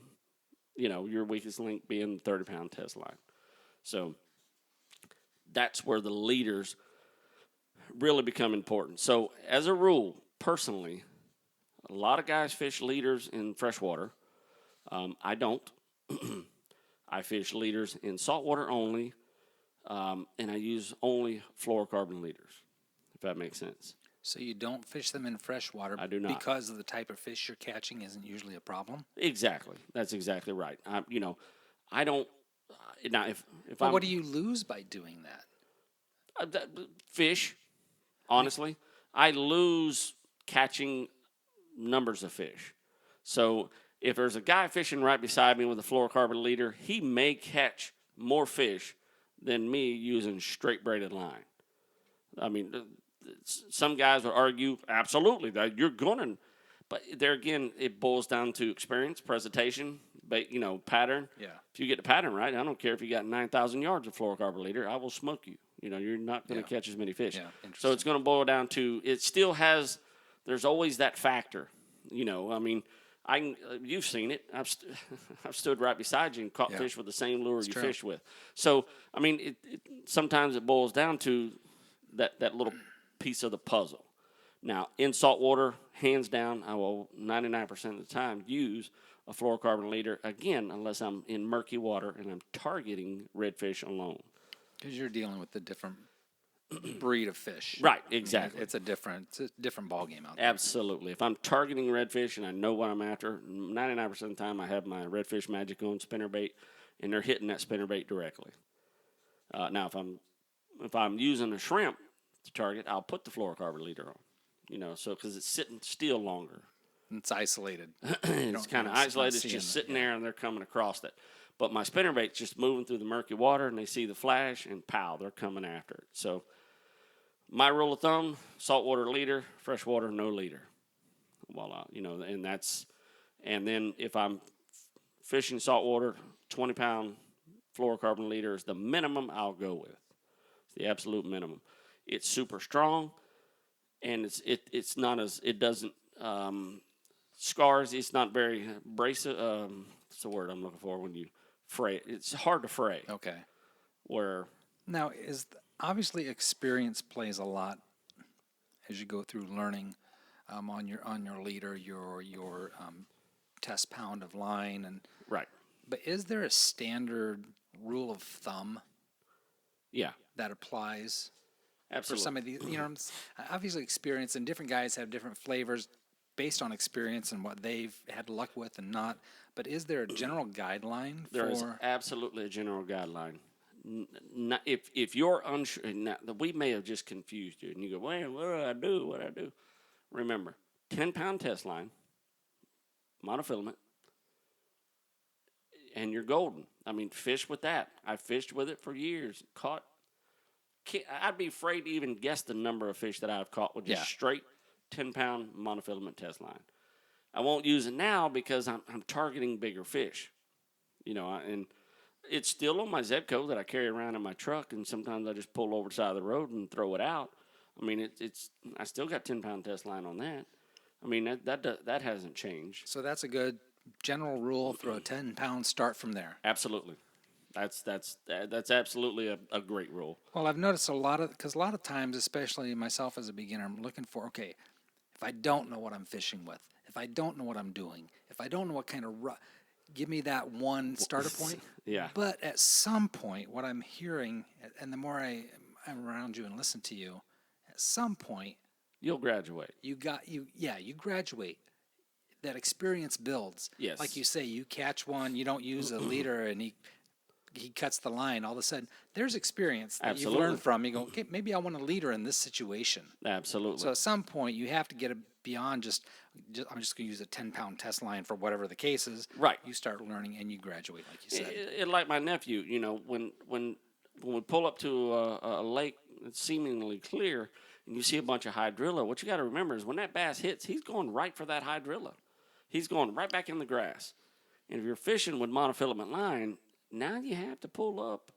your weakest link being the 30-pound test line. So that's where the leaders really become important. So as a rule, personally, a lot of guys fish leaders in freshwater. I don't. I fish leaders in saltwater only, and I use only fluorocarbon leaders, if that makes sense. So you don't fish them in freshwater. I do not. Because of the type of fish you're catching isn't usually a problem. Exactly. That's exactly right. I don't. Now, if But what do you lose by doing that? Fish, honestly, I lose catching numbers of fish. So if there's a guy fishing right beside me with a fluorocarbon leader, he may catch more fish than me using straight braided line. I mean, some guys would argue absolutely that you're going, but there again, it boils down to experience, presentation, pattern. Yeah. If you get the pattern right, I don't care if you got 9,000 yards of fluorocarbon leader, I will smoke you. You're not going to catch as many fish. Yeah, so it's going to boil down to, it still has, there's always that factor. You've seen it. I've stood right beside you and caught fish with the same lure you fish with. So, sometimes it boils down to that little piece of the puzzle. Now, in saltwater, hands down, I will 99% of the time use a fluorocarbon leader, again, unless I'm in murky water and I'm targeting redfish alone. Because you're dealing with a different breed of fish. Right, exactly. It's a different ballgame out there. Absolutely. If I'm targeting redfish and I know what I'm after, 99% of the time I have my redfish magic on spinnerbait, and they're hitting that spinnerbait directly. Now, if I'm using a shrimp to target, I'll put the fluorocarbon leader on. So because it's sitting still longer. It's isolated. It's kind of isolated. It's just sitting there, and they're coming across it. But my spinnerbait's just moving through the murky water, and they see the flash, and pow, they're coming after it. So my rule of thumb, saltwater leader, freshwater no leader. Voila, and then if I'm fishing saltwater, 20-pound fluorocarbon leader is the minimum I'll go with. It's the absolute minimum. It's super strong, and it's not as, it doesn't, scars, it's not very abrasive, what's the word I'm looking for when you fray it? It's hard to fray. Okay. Where Now, obviously experience plays a lot as you go through learning on your leader, your test pound of line, and right. But is there a standard rule of thumb? Yeah. That applies Absolutely. for some of these, obviously experience, and different guys have different flavors based on experience and what they've had luck with and not. But is there a general guideline? There is absolutely a general guideline. If you're unsure, we may have just confused you, and you go, well, what do I do? Remember, 10-pound test line, monofilament, and you're golden. Fish with that. I fished with it for years. I'd be afraid to even guess the number of fish that I've caught with just straight 10-pound monofilament test line. I won't use it now because I'm targeting bigger fish, and it's still on my Zebco that I carry around in my truck, and sometimes I just pull over the side of the road and throw it out. I still got 10-pound test line on that. That hasn't changed. So that's a good general rule. Throw a 10-pound, start from there. Absolutely. That's absolutely a great rule. Well, I've noticed a lot of times, especially myself as a beginner, I'm looking for, okay, if I don't know what I'm fishing with, if I don't know what I'm doing, if I don't know what kind of give me that one starter point. Yeah. But at some point, what I'm hearing, and the more I'm around you and listen to you, at some point, you'll graduate. You graduate. That experience builds. Yes. Like you say, you catch one, you don't use a leader, and he cuts the line. All of a sudden, there's experience that Absolutely. you've learned from. You go, okay, maybe I want a leader in this situation. Absolutely. So at some point, you have to get beyond just I'm just going to use a 10-pound test line for whatever the case is. Right. You start learning and you graduate, like you said. Like my nephew, when we pull up to a lake that's seemingly clear and you see a bunch of hydrilla, what you got to remember is when that bass hits, he's going right for that hydrilla. He's going right back in the grass. And if you're fishing with monofilament line, now you have to pull up,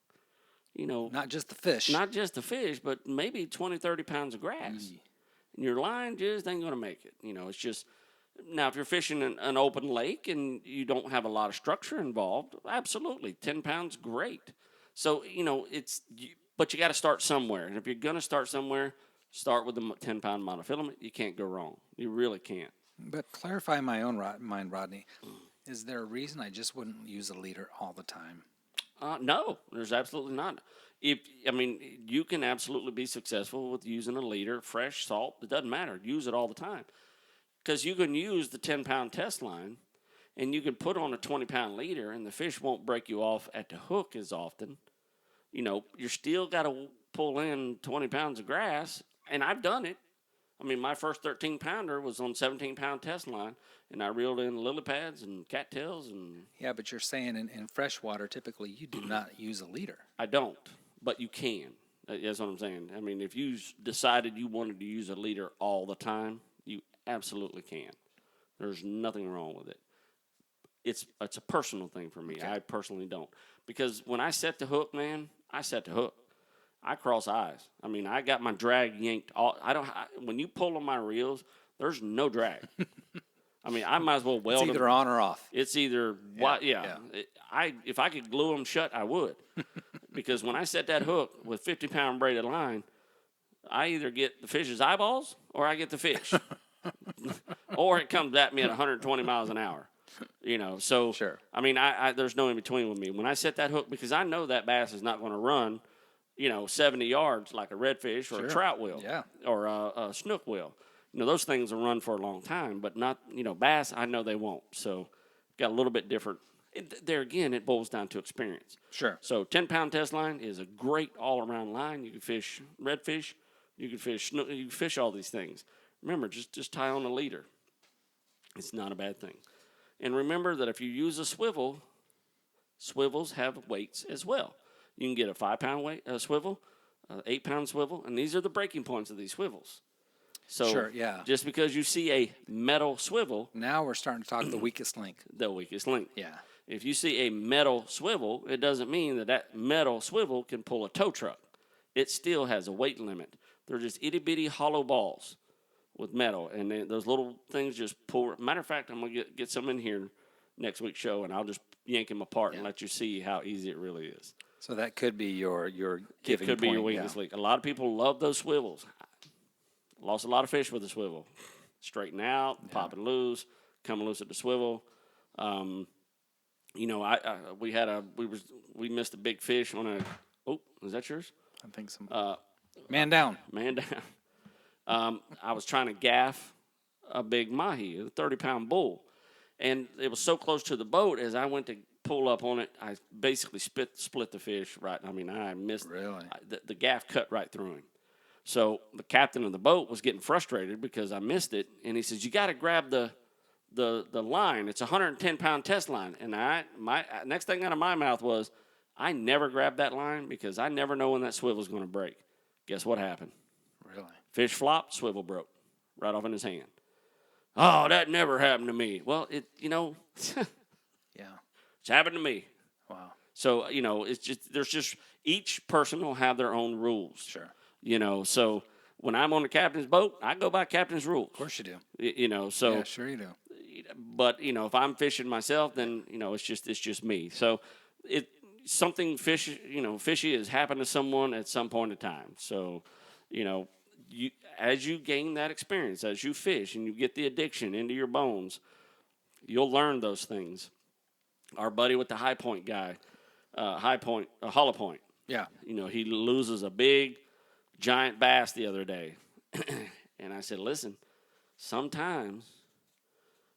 Not just the fish. not just the fish, but maybe 20, 30 pounds of grass. And your line just ain't going to make it. It's just, now if you're fishing an open lake and you don't have a lot of structure involved, absolutely, 10 pounds, great. So, but you got to start somewhere. And if you're going to start somewhere, start with the 10-pound monofilament. You can't go wrong. You really can't. But clarify my own mind, Rodney. Is there a reason I just wouldn't use a leader all the time? No, there's absolutely not. You can absolutely be successful with using a leader, fresh, salt. It doesn't matter. Use it all the time. Because you can use the 10-pound test line, and you can put on a 20-pound leader, and the fish won't break you off at the hook as often. You're still got to pull in 20 pounds of grass, and I've done it. My first 13-pounder was on 17-pound test line, and I reeled in lily pads and cattails. Yeah, but you're saying in freshwater, typically you do not use a leader. I don't, but you can. That's what I'm saying. If you decided you wanted to use a leader all the time, you absolutely can. There's nothing wrong with it. It's a personal thing for me. Okay. I personally don't. Because when I set the hook, man, I set the hook. I cross eyes. I got my drag yanked. When you pull on my reels, there's no drag. I might as well weld them. It's either on or off. It's either if I could glue them shut, I would. Because when I set that hook with 50-pound braided line, I either get the fish's eyeballs or I get the fish, or it comes at me at 120 miles an hour. So sure. There's no in between with me. When I set that hook, because I know that bass is not going to run 70 yards like a redfish or a trout will, or a snook will. Those things will run for a long time, but not, bass, I know they won't. So got a little bit different. There again, it boils down to experience. Sure. So 10-pound test line is a great all-around line. You can fish redfish. You can fish snook. You can fish all these things. Remember, just tie on a leader. It's not a bad thing. And remember that if you use a swivel, swivels have weights as well. You can get a 5-pound swivel, 8-pound swivel, and these are the breaking points of these swivels. So sure, yeah. Just because you see a metal swivel. Now we're starting to talk the weakest link. The weakest link. Yeah. If you see a metal swivel, it doesn't mean that metal swivel can pull a tow truck. It still has a weight limit. They're just itty-bitty hollow balls with metal, and those little things just pull. Matter of fact, I'm going to get some in here next week's show, and I'll just yank them apart and let you see how easy it really is. So that could be your giving point. It could be your weakest link. A lot of people love those swivels. Lost a lot of fish with a swivel. Straighten out, pop and loose, come loose at the swivel. We missed a big fish on a. Oh, is that yours? I think so. Man down. I was trying to gaff a big mahi, a 30-pound bull, and it was so close to the boat as I went to pull up on it, I basically split the fish right. I missed. Really? The gaff cut right through him. So the captain of the boat was getting frustrated because I missed it, and he says, "You got to grab the line. It's a 110-pound test line." And my next thing out of my mouth was, "I never grabbed that line because I never know when that swivel's going to break." Guess what happened? Really? Fish flopped, swivel broke, right off in his hand. Oh, that never happened to me. Well, yeah, it's happened to me. Wow. So there's just each person will have their own rules. Sure. So when I'm on the captain's boat, I go by captain's rules. Of course you do. So yeah, sure you do. But if I'm fishing myself, then it's just me. So something fishy has happened to someone at some point in time. So as you gain that experience, as you fish and you get the addiction into your bones, you'll learn those things. Our buddy with the high point guy, hollow point. Yeah. He loses a big giant bass the other day. And I said, listen, sometimes,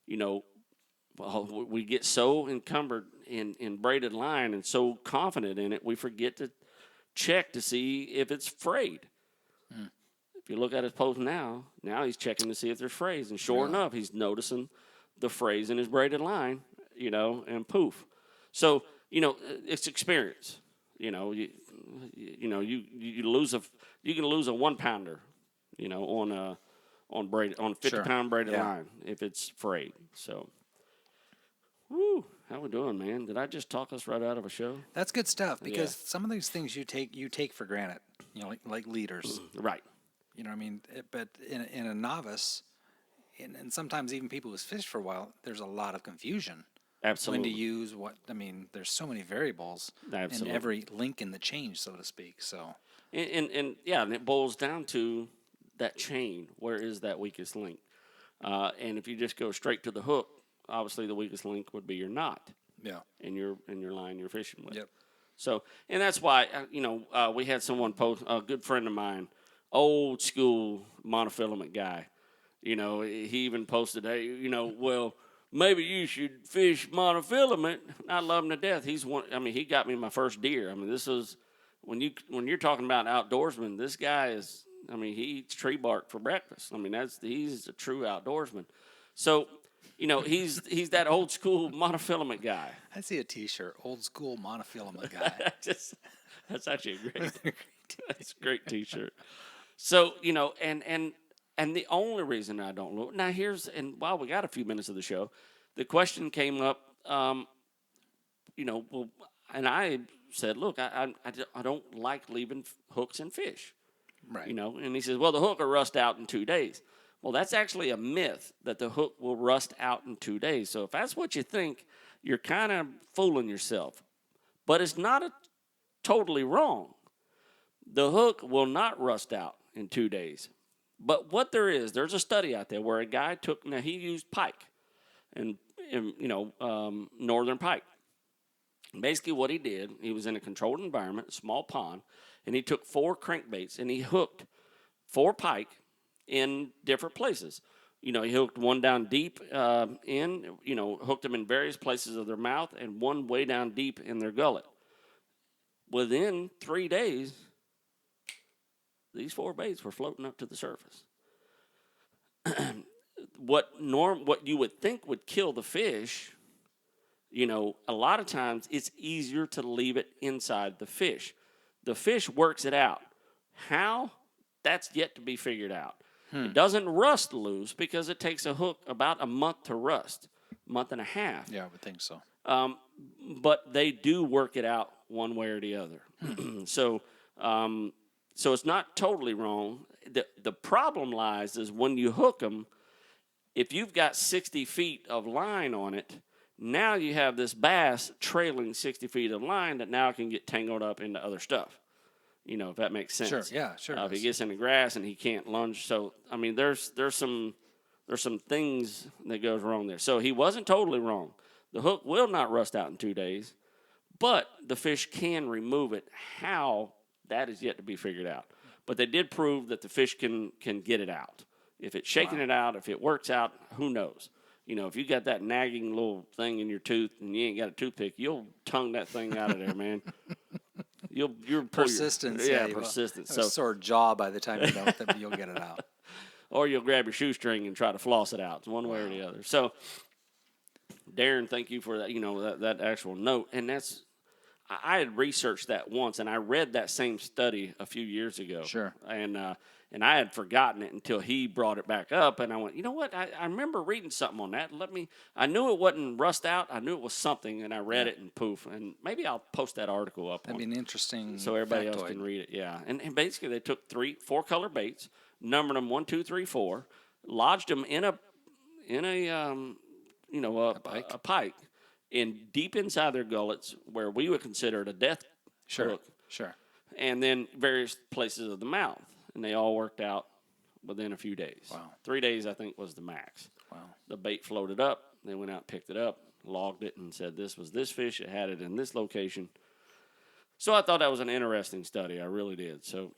we get so encumbered in braided line and so confident in it, we forget to check to see if it's frayed. If you look at his post now he's checking to see if there's frays. And sure enough, he's noticing the frays in his braided line, and poof. So, it's experience. You lose you can lose a 1 pounder, on 50-pound braided line if it's frayed. So, woo, how we doing, man? Did I just talk us right out of a show? That's good stuff because some of these things you take for granted, like leaders. Right. You know what I mean? But in a novice, and sometimes even people who's fished for a while, there's a lot of confusion. Absolutely. When to use what? I mean, there's so many variables in every link in the change, so to speak. So, and it boils down to that chain. Where is that weakest link? And if you just go straight to the hook, obviously the weakest link would be your knot. Yeah. In your line you're fishing with. Yep. So, and that's why we had someone post, a good friend of mine, old school monofilament guy. He even posted, hey, well, maybe you should fish monofilament. I love him to death. He got me my first deer. I mean, this is when you're talking about outdoorsman, this guy is, he eats tree bark for breakfast. I mean, he's a true outdoorsman. So, he's that old school monofilament guy. I see a T-shirt, old school monofilament guy. That's actually that's a great T-shirt. So, and the only reason I don't look now while we got a few minutes of the show, the question came up, and I said, look, I don't like leaving hooks and fish, Right. and he says, well, the hook will rust out in 2 days. Well, that's actually a myth that the hook will rust out in 2 days. So if that's what you think, you're kind of fooling yourself, but it's not totally wrong. The hook will not rust out in 2 days. But what there's a study out there where a guy he used pike and northern pike. Basically what he did, he was in a controlled environment, a small pond, and he took 4 crankbaits and he hooked 4 pike in different places. He hooked one down deep hooked them in various places of their mouth and one way down deep in their gullet. Within 3 days, these 4 baits were floating up to the surface. What you would think would kill the fish, a lot of times it's easier to leave it inside the fish. The fish works it out. How? That's yet to be figured out. It doesn't rust loose because it takes a hook about a month to rust, month and a half. Yeah, I would think so. But they do work it out one way or the other. So it's not totally wrong. The problem lies is when you hook them, if you've got 60 feet of line on it, now you have this bass trailing 60 feet of line that now can get tangled up into other stuff. If that makes sense. Sure, yeah, sure. If he gets in the grass and he can't lunge. So, there's some things that goes wrong there. So he wasn't totally wrong. The hook will not rust out in 2 days, but the fish can remove it. How? That is yet to be figured out. But they did prove that the fish can get it out. If it's shaking it out, if it works out, who knows? If you got that nagging little thing in your tooth and you ain't got a toothpick, you'll tongue that thing out of there, man. You're Persistence. Persistence. So sore jaw by the time you know it, you'll get it out. Or you'll grab your shoestring and try to floss it out. It's one way or the other. So, Darren, thank you for that. That actual note, and I had researched that once, and I read that same study a few years ago. Sure. And I had forgotten it until he brought it back up, and I went, you know what? I remember reading something on that. I knew it wasn't rust out. I knew it was something, and I read it, and poof. And maybe I'll post that article up. That'd be an interesting so everybody factoid. else can read it. Yeah. And basically they took 4 color baits, numbered them 1, 2, 3, 4, lodged them in a pike, and deep inside their gullets where we would consider it a death hook. Sure. And then various places of the mouth. And they all worked out within a few days. Wow. 3 days, I think, was the max. Wow. The bait floated up. They went out, picked it up, logged it, and said this was this fish. It had it in this location. So I thought that was an interesting study. I really did. So,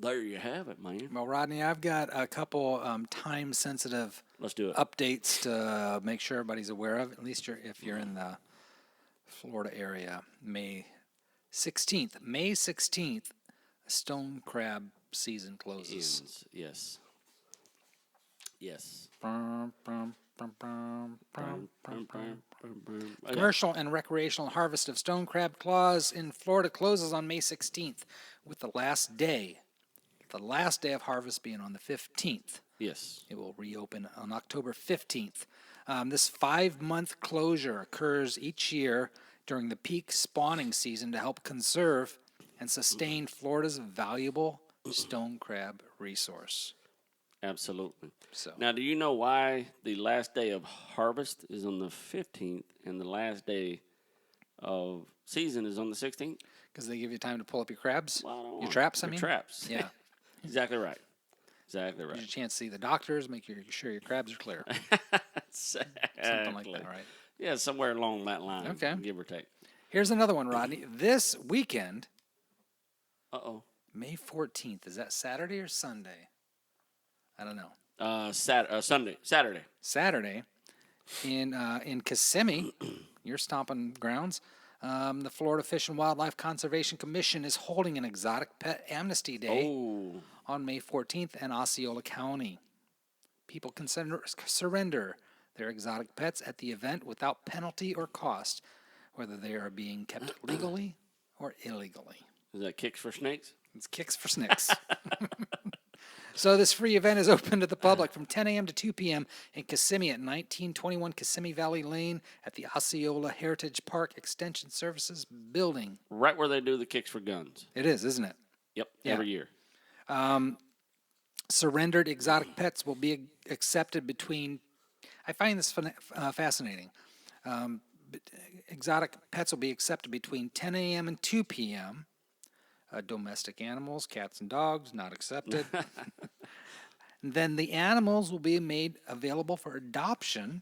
There you have it, man. Well, Rodney, I've got a couple time-sensitive Let's do it. updates to make sure everybody's aware of. At least if you're in the Florida area. May 16th, stone crab season closes. Ends. Yes. Yes. Brum, brum, brum, brum, brum, brum, brum. Okay. Commercial and recreational harvest of stone crab claws in Florida closes on May 16th, with the last day of harvest being on the 15th. Yes. It will reopen on October 15th. This 5-month closure occurs each year during the peak spawning season to help conserve and sustain Florida's valuable stone crab resource. Absolutely. So Now, do you know why the last day of harvest is on the 15th and the last day of season is on the 16th? because they give you time to pull up your crabs, Well, I don't your want- traps, I your mean? traps. Yeah. Exactly right. Exactly Gives you a right. chance to see the doctors, make sure your crabs are clear. Something like Exactly. that, right? Yeah, somewhere along that line. Okay. Give or take. Here's another one, Rodney. This weekend, Uh-oh. May 14th, is that Saturday or Sunday? I don't know. Saturday. Saturday in Kissimmee, your stomping grounds, the Florida Fish and Wildlife Conservation Commission is holding an exotic pet amnesty day Oh, on May 14th in Osceola County. People can surrender their exotic pets at the event without penalty or cost, whether they are being kept legally or illegally. is that kicks for snakes? It's kicks for snicks. So this free event is open to the public from 10 a.m. to 2 p.m. in Kissimmee at 1921 Kissimmee Valley Lane at the Osceola Heritage Park Extension Services building. Right where they do the kicks for guns. It is, isn't it? Yep, Yeah. every year. Surrendered exotic pets will be accepted between, I find this fascinating. Exotic pets will be accepted between 10 a.m. and 2 p.m. Domestic animals, cats and dogs, not accepted. Then the animals will be made available for adoption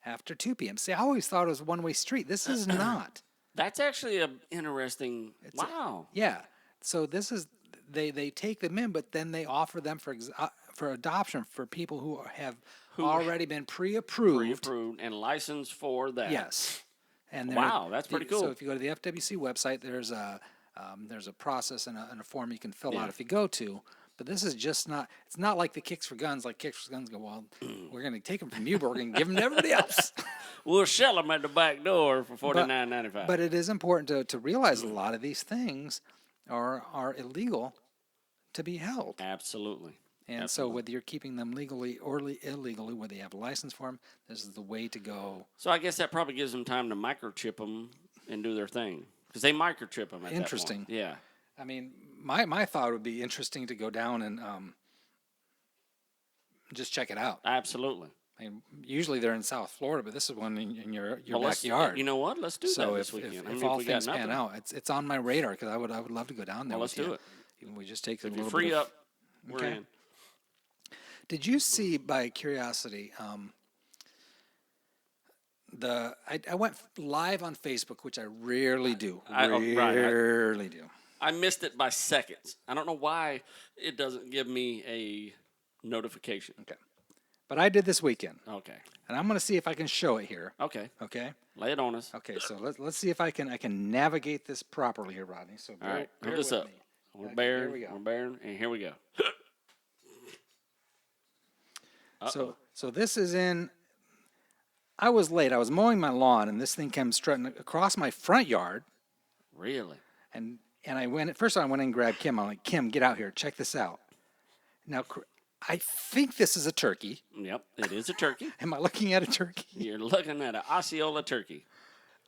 after 2 p.m. See, I always thought it was a one-way street. This is not. That's actually an interesting. Wow. Yeah. So this is they take them in, but then they offer them for adoption for people who have already been pre-approved. Pre-approved and licensed for that. Yes. And Wow, that's pretty cool. So if you go to the FWC website, there's a process and a form you can fill Yeah. out if you go to. But this is just not. It's not like the kicks for guns. Like kicks for guns go, well, we're going to take them from you, but we're going to give them to everybody else. We'll sell them at the back door for $49.95. But it is important to realize a lot of these things are illegal to be held. Absolutely. And so whether you're keeping them legally or illegally, whether you have a license for them, this is the way to go. So I guess that probably gives them time to microchip them and do their thing. Because they microchip them at Interesting. that point. Yeah. I mean, my thought would be interesting to go down and just check it out. Absolutely. I mean, usually they're in South Florida, but this is one in your Well, backyard. You know what? Let's do So that this if weekend. if all things pan out, it's on my radar because I would love to go down there. Well, let's with do you. it. Even we just take a If little you're free bit of- up, we're Okay. in. Did you see, by curiosity, I went live on Facebook, which I rarely do. Rarely do. I missed it by seconds. I don't know why it doesn't give me a notification. Okay. But I did this weekend, Okay. and I'm going to see if I can show it here. Okay. Okay. Lay it on us. Okay. So let's see if I can navigate this properly here, Rodney. So All right. bear Hook us with up. me. We're Okay, bearing. here we go. We're bearing. And here we go. So this is in. I was late. I was mowing my lawn, and this thing comes strutting across my front yard. Really? And I went in and grabbed Kim. I'm like, Kim, get out here. Check this out. Now, I think this is a turkey. Yep. It is a turkey. Am I looking at a turkey? You're looking at an Osceola turkey.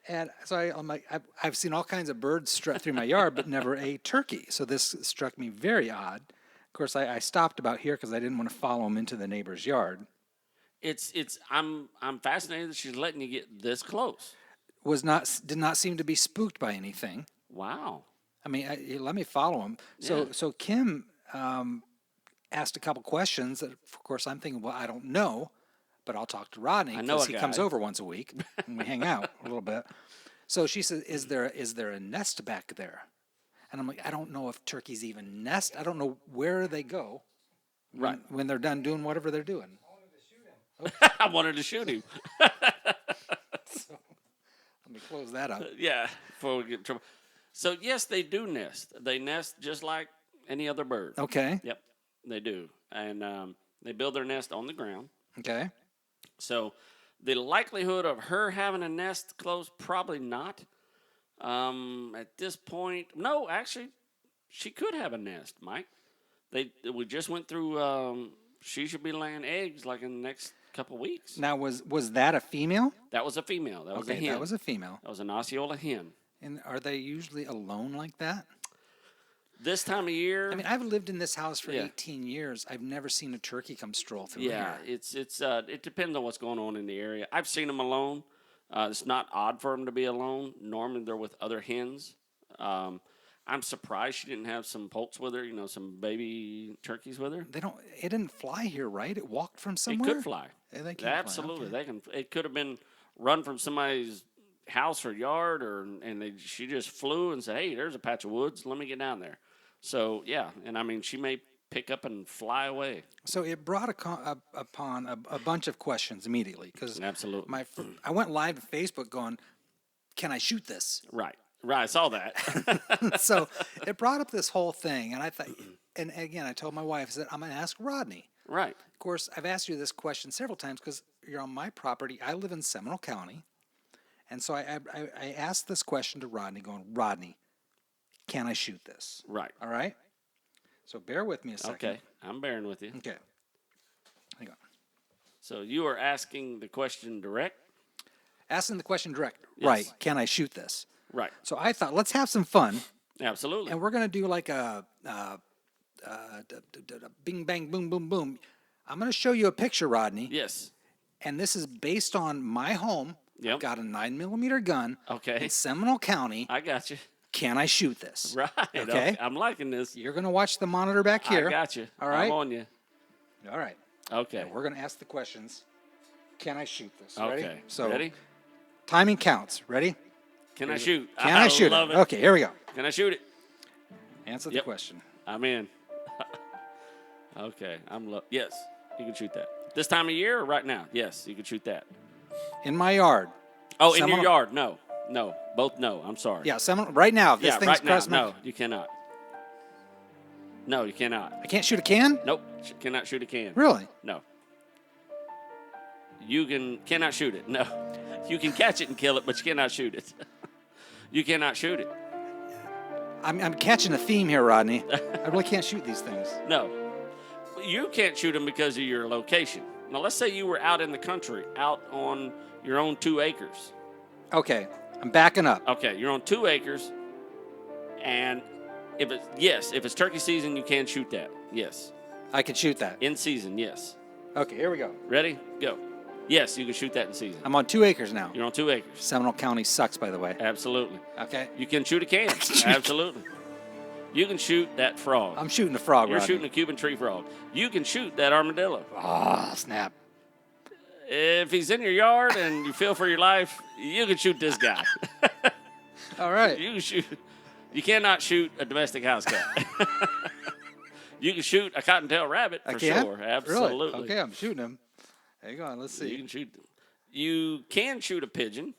And so I'm like, I've seen all kinds of birds strut through my yard, but never a turkey. So this struck me very odd. Of course, I stopped about here because I didn't want to follow him into the neighbor's yard. I'm fascinated that she's letting you get this close. Did not seem to be spooked by anything. Wow. I mean, let me follow him. So Kim asked a couple questions that, of course, I'm thinking, well, I don't know, but I'll talk to Rodney I know because a he comes guy. over once a week and we hang out a little bit. So she said, "Is there a nest back there?" And I'm like, I don't know if turkeys even nest. I don't know where they go Right. when they're done doing whatever they're doing. I wanted to shoot him. Let me close that up. Yeah, before we get in trouble. So, yes, they do nest. They nest just like any other bird. Okay. Yep, they do. And they build their nest on the ground. Okay. So, the likelihood of her having a nest close, probably not. At this point, no, actually, she could have a nest, Mike. We just went through. She should be laying eggs like in the next couple weeks. Now, was that a female? That was a female. That was a Okay, hen. that was a female. That was an Osceola hen. And are they usually alone like that? This time of year, I mean, I've lived in this house for Yeah. 18 years. I've never seen a turkey come stroll through yeah, here. it depends on what's going on in the area. I've seen them alone. It's not odd for them to be alone. Normally, they're with other hens. I'm surprised she didn't have some poults with her. Some baby turkeys with her. They don't. It didn't fly here, right? It walked from It somewhere. could fly. Yeah, they can Absolutely, Fly. they can. It could have been run from somebody's house or yard, she just flew and said, "Hey, there's a patch of woods. Let me get down there." So yeah, and I mean, she may pick up and fly away. So it brought upon a bunch of questions immediately because Absolutely. I went live to Facebook going, "Can I shoot this?" Right. I saw that. So it brought up this whole thing, and I thought, and again, I told my wife, I said, "I'm going to ask Rodney." Right. Of course, I've asked you this question several times because you're on my property. I live in Seminole County, and so I asked this question to Rodney, going, "Rodney, can I shoot this?" Right. All right. So bear with me a second. Okay. I'm bearing with you. Okay. Hang on. So you are asking the question direct? Asking the question direct. Yes. Right. Can I shoot this? Right. So I thought, let's have some fun, Absolutely. and we're going to do like a bing, bang, boom, boom, boom. I'm going to show you a picture, Rodney, Yes. and this is based on my home. Yep. I've got a 9mm gun Okay. in Seminole County. I got you. Can I shoot this? Right. Okay. I'm liking this. You're going to watch the monitor back here. I got you. All right. I'm on you. All right. Okay. And we're going to ask the questions. Can I shoot this? Ready? Okay. So Ready? timing counts. Ready? Can I shoot? Can I shoot love it? Okay, here we go. Can I shoot it? Answer the Yep. question. I'm in. Okay. Yes, you can shoot that. This time of year or right now? Yes, you can shoot that. In my yard. Oh, in your Seminole- yard? No. No. Both no. I'm sorry. Yeah, right now. If this Yeah, thing's right now. across my... No, you cannot. No, you cannot. I can't shoot a can? Nope. Cannot shoot a can. Really? No. Cannot shoot it. No. You can catch it and kill it, but you cannot shoot it. You cannot shoot it. I'm catching a theme here, Rodney. I really can't shoot these things. No. You can't shoot them because of your location. Now, let's say you were out in the country, out on your own 2 acres. Okay, I'm backing up. Okay, you're on 2 acres, and if it's turkey season, you can shoot that. Yes. I can shoot that. In season, yes. Okay, here we go. Ready? Go. Yes, you can shoot that in season. I'm on 2 acres now. You're on 2 acres. Seminole County sucks, by the way. Absolutely. Okay. You can shoot a can. Absolutely. You can shoot that frog. I'm shooting a frog, You're Rodney. shooting a Cuban tree frog. You can shoot that armadillo. Oh, snap. If he's in your yard and you feel for your life, you can shoot this guy. All right. You can shoot. You cannot shoot a domestic house cat. You can shoot a cottontail rabbit for I can? sure. Absolutely. Really? Okay, I'm shooting him. Hang on, let's see. You can shoot. You can shoot a pigeon.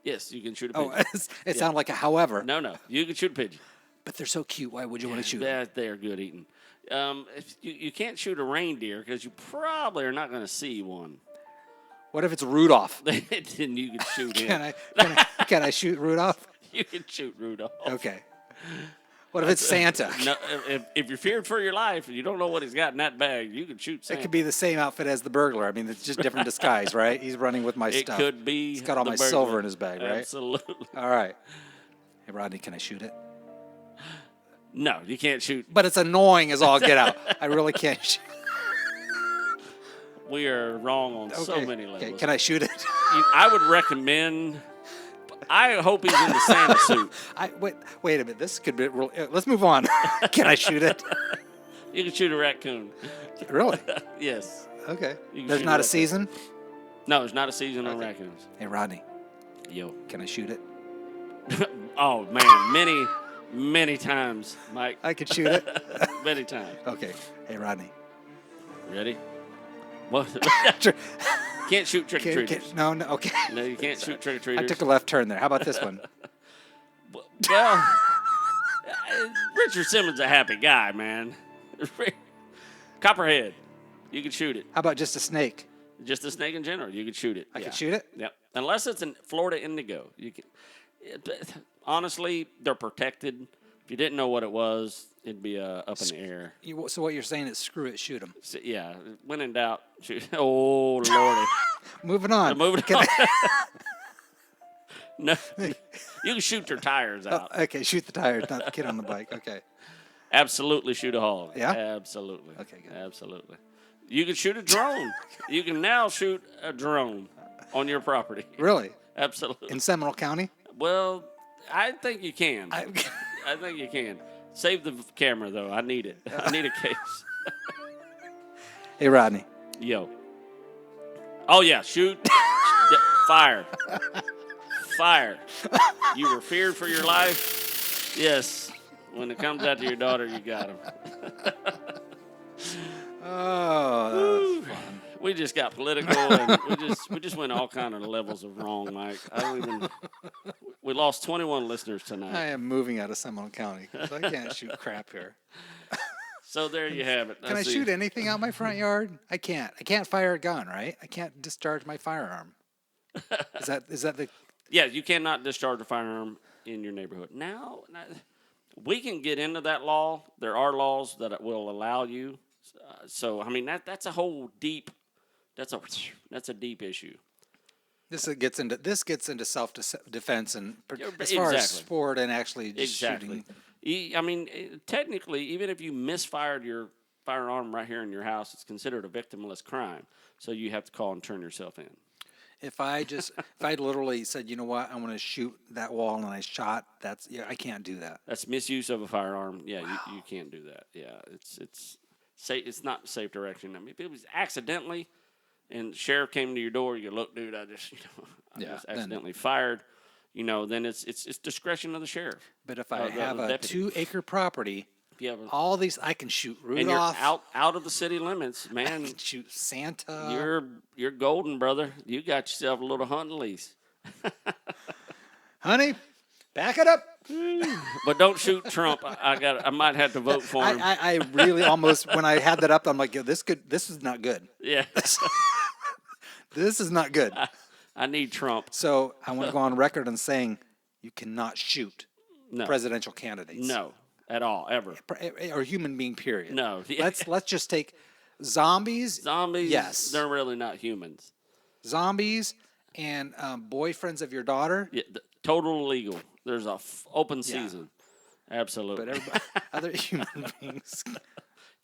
Yes, you can shoot a pigeon. Oh, it sounded like a however. No, you can shoot a pigeon. But they're so cute. Why would you want to shoot them? They are good eating. If you can't shoot a reindeer because you probably are not going to see one. What if it's Rudolph? Then you can shoot him. Can I shoot Rudolph? You can shoot Rudolph. Okay. What if it's Santa? No, if you're feared for your life and you don't know what he's got in that bag, you can shoot Santa. It could be the same outfit as the burglar. I mean, it's just different disguise, right? He's running with my It stuff. could be. He's got all the my burglar. silver in his bag, right? Absolutely. All right. Hey, Rodney, can I shoot it? No, you can't shoot. But it's annoying as all get out. I really can't shoot. We are wrong on so Okay. many levels. Okay, can I shoot it? I would recommend. I hope he's in the Santa suit. Wait a minute. This could be real. Let's move on. Can I shoot it? You can shoot a raccoon. Really? Yes. Okay. You can There's shoot not a a season? No, there's not a season on raccoons. Hey, Rodney, Yo. can I shoot it? Oh man, many times, Mike. I could shoot it. Many times. Okay. Hey, Rodney. Ready? What? Sure. Can't shoot trick or Okay, treaters. no, okay. No, you can't shoot trick or treaters. I took a left turn there. How about this one? Well, Richard Simmons a happy guy, man. Copperhead, you can shoot it. How about just a snake? Just a snake in general, you can shoot it. I can shoot it? Yep. Unless it's in Florida indigo, you can. Honestly, they're protected. If you didn't know what it was, it'd be up in the air. So what you're saying is screw it, shoot them. So, yeah, when in doubt, shoot. Oh lordy. Moving on. Moving on. No, you can shoot their tires out. Okay, shoot the tires, not the kid on the bike. Okay. Absolutely shoot a hog. Yeah? Absolutely. Okay, good. Absolutely. You can shoot a drone. You can now shoot a drone on your property. Really? Absolutely. In Seminole County? Well, I think you can. I think you can. Save the camera, though. I need it. I need a case. Hey, Rodney. Yo. Oh, yeah. Shoot. Fire. Fire. You were feared for your life? Yes. When it comes out to your daughter, you got him. Oh, that's fun. We just got political, and we just went all kind of levels of wrong, Mike. We lost 21 listeners tonight. I am moving out of Seminole County because I can't shoot crap here. So there you have it. Can I shoot anything out my front yard? I can't. I can't fire a gun, right? I can't discharge my firearm. Is that the? Yeah, you cannot discharge a firearm in your neighborhood. Now, we can get into that law. There are laws that will allow you. So I mean that's a whole deep. That's a deep issue. This gets into self defense and as far as sport and actually just shooting. I mean, technically, even if you misfired your firearm right here in your house, it's considered a victimless crime. So you have to call and turn yourself in. If I literally said, you know what, I want to shoot that wall and I shot, I can't do that. That's misuse of a firearm. Yeah, wow. you can't do that. Yeah, it's not safe direction. I mean, if it was accidentally, and the sheriff came to your door, you go, look, dude, I just accidentally fired. Then it's discretion of the sheriff. But if I have a 2-acre property, all these I can shoot Rudolph. And you're out of the city limits, man. I can shoot Santa. You're golden, brother. You got yourself a little hunting lease. Honey, back it up. But don't shoot Trump. I might have to vote for him. I really almost when I had that up, I'm like, this is not good. Yeah. This is not good. I need Trump. So I want to go on record on saying you cannot shoot presidential candidates. No, at all, ever. Or human being, period. No. Let's just take zombies. Zombies, yes. They're really not humans. Zombies and boyfriends of your daughter. Yeah, total illegal. There's a open season. Absolutely. But everybody, other human beings.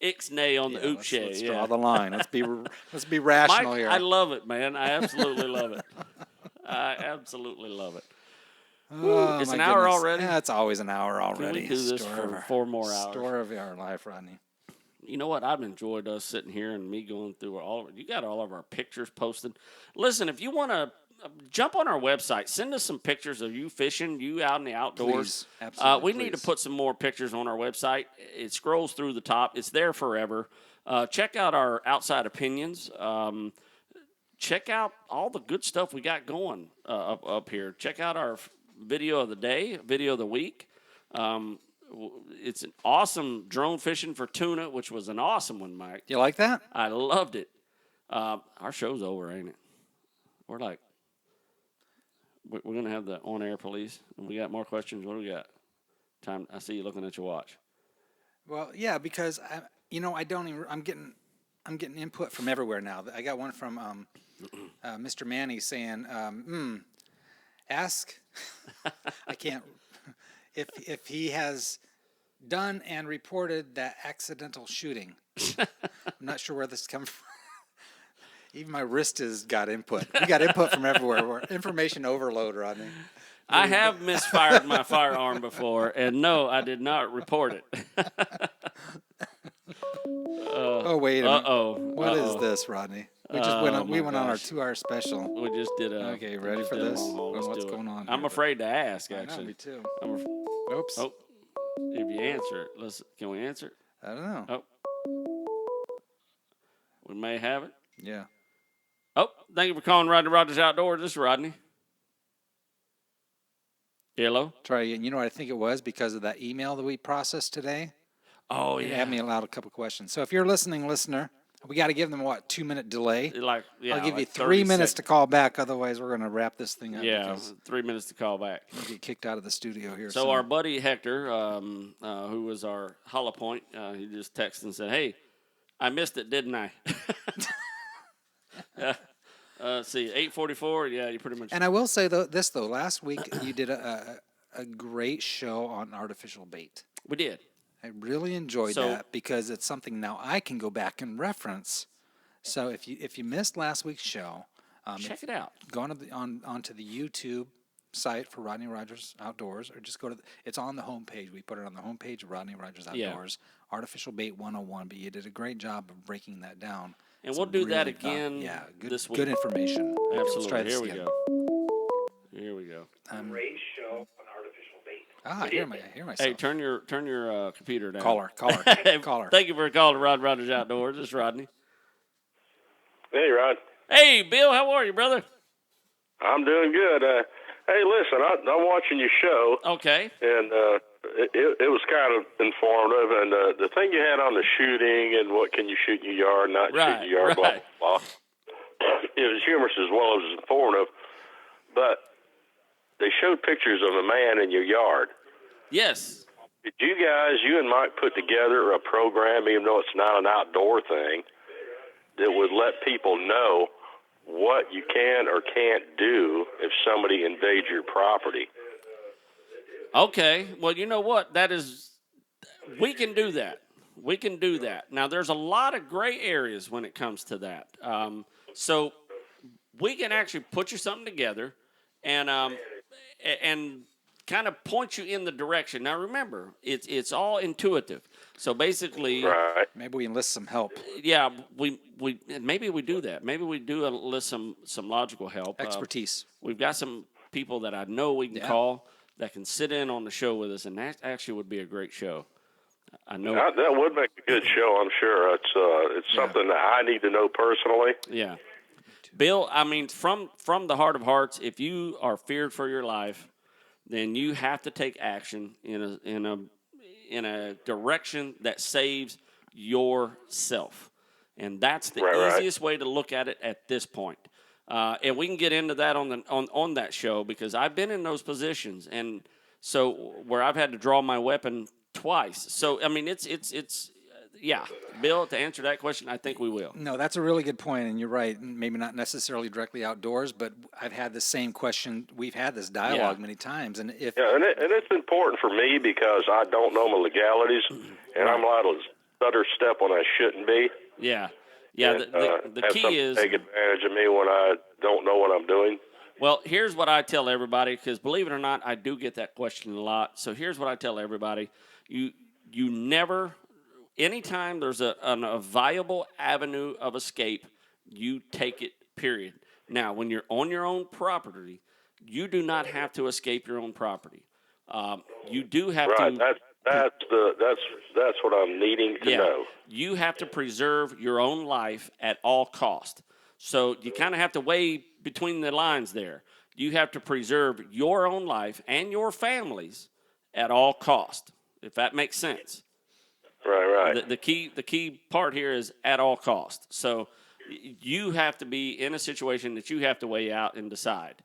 Ixnay on the Uche. Let's draw the line. Let's be rational Mike, here. I love it, man. I absolutely love it. I absolutely love it. Oh, it's an hour already? Yeah, it's always an hour already. Can we do this for 4 more hours? Story of our life, Rodney. You know what? I've enjoyed us sitting here and me going through all of it. You got all of our pictures posted. Listen, if you want to jump on our website, send us some pictures of you fishing, you out in the outdoors. Please, absolutely, we need to put some more pictures on our website. It scrolls through the top. It's there forever. Check out our outside opinions. Check out all the good stuff we got going up here. Check out our video of the day, video of the week. It's an awesome drone fishing for tuna, which was an awesome one, Mike. You like that? I loved it. Our show's over, ain't it? We're going to have the on-air police. And we got more questions. What do we got? Time. I see you looking at your watch. Well, yeah, because I'm getting input from everywhere now. I got one from Mr. Manny saying, ask. I can't. If he has done and reported that accidental shooting. I'm not sure where this is coming from. Even my wrist has got input. We got input from everywhere. We're information overload, Rodney. I have misfired my firearm before, and no, I did not report it. Oh, wait a minute. Uh-oh. What is this, Rodney? We just went on. We went on our 2-hour special. We just did a. Okay, we ready just for did a this? long haul. Let's What's do it. going on I'm here? afraid to ask. I know, Actually, me too. I'm Oops. oh, if you answer it, can we answer it? I don't know. Oh, we may have it. Yeah. Oh, thank you for calling Rodney Rogers Outdoors. This is Rodney. Hello. Try again. You know what I think it was because of that email that we processed today. Oh It yeah. had me allowed a couple questions. So if you're a listening listener, we got to give them what 2-minute delay. Yeah, I'll give you like 3 30 minutes seconds. to call back. Otherwise, we're going to wrap this thing up. Yeah, because 3 minutes to call back. we'll get kicked out of the studio here. So our buddy Hector, who was our hollow point, he just texted and said, "Hey, I missed it, didn't I?" Let's see, 8:44. Yeah, you pretty much. And I will say though, last week you did a great show on artificial bait. We did. I really enjoyed So- that because it's something now I can go back and reference. So if you missed last week's show, Check it out. go onto the YouTube site for Rodney Rogers Outdoors, or just go to it's on the homepage. We put it on the homepage of Rodney Rogers Yeah. Outdoors, Artificial Bait 101. But you did a great job of breaking that down. And Some we'll do that really again yeah, good, this week. Good information. Let's Absolutely. try this Here we again. go. Here we go. Great show on artificial bait. I hear myself. Hey, turn your computer down. Caller. Caller. Thank you for calling Rogers Outdoors. This is Rodney. Hey, Rod. Hey, Bill, how are you, brother? I'm doing good. Hey, listen, I'm watching your show, Okay. and it was kind of informative. And the thing you had on the shooting and what can you shoot in your yard, not Right, shoot in your yard, right. blah, blah, blah. It was humorous as well as informative. But they showed pictures of a man in your yard. Yes. Did you and Mike put together a program, even though it's not an outdoor thing, that would let people know what you can or can't do if somebody invades your property? Okay. Well, you know what? We can do that. We can do that. Now, there's a lot of gray areas when it comes to that. So we can actually put you something together and kind of point you in the direction. Now, remember, it's all intuitive. So basically, Right. Maybe we enlist some help. yeah, maybe we do that. Maybe we do enlist some logical help. Expertise. We've got some people that I know we can call that can sit in on the show with us, and that actually would be a great show. I know. That would make a good show, I'm sure. It's something that I need to know personally. Yeah. Bill, I mean, from the heart of hearts, if you are feared for your life, then you have to take action in a direction that saves yourself. And that's the Right. easiest way to look at it at this point. And we can get into that on that show because I've been in those positions, and so where I've had to draw my weapon twice. So I mean, it's yeah, Bill. To answer that question, I think we will. No, that's a really good point, and you're right. Maybe not necessarily directly outdoors, but I've had the same question. We've had this dialogue many times, and if Yeah, and it's important for me because I don't know my legalities, and I'm allowed to stutter step when I shouldn't be. Yeah. And, The have key somebody is take advantage of me when I don't know what I'm doing. well. Here's what I tell everybody because believe it or not, I do get that question a lot. So here's what I tell everybody: you never. Anytime there's a viable avenue of escape, you take it, period. Now, when you're on your own property, you do not have to escape your own property. You do have Right. to. That's what I'm needing to know. You have to preserve your own life at all cost. So you kind of have to weigh between the lines there. You have to preserve your own life and your family's at all cost, if that makes sense. Right. The key part here is at all cost. So you have to be in a situation that you have to weigh out and decide.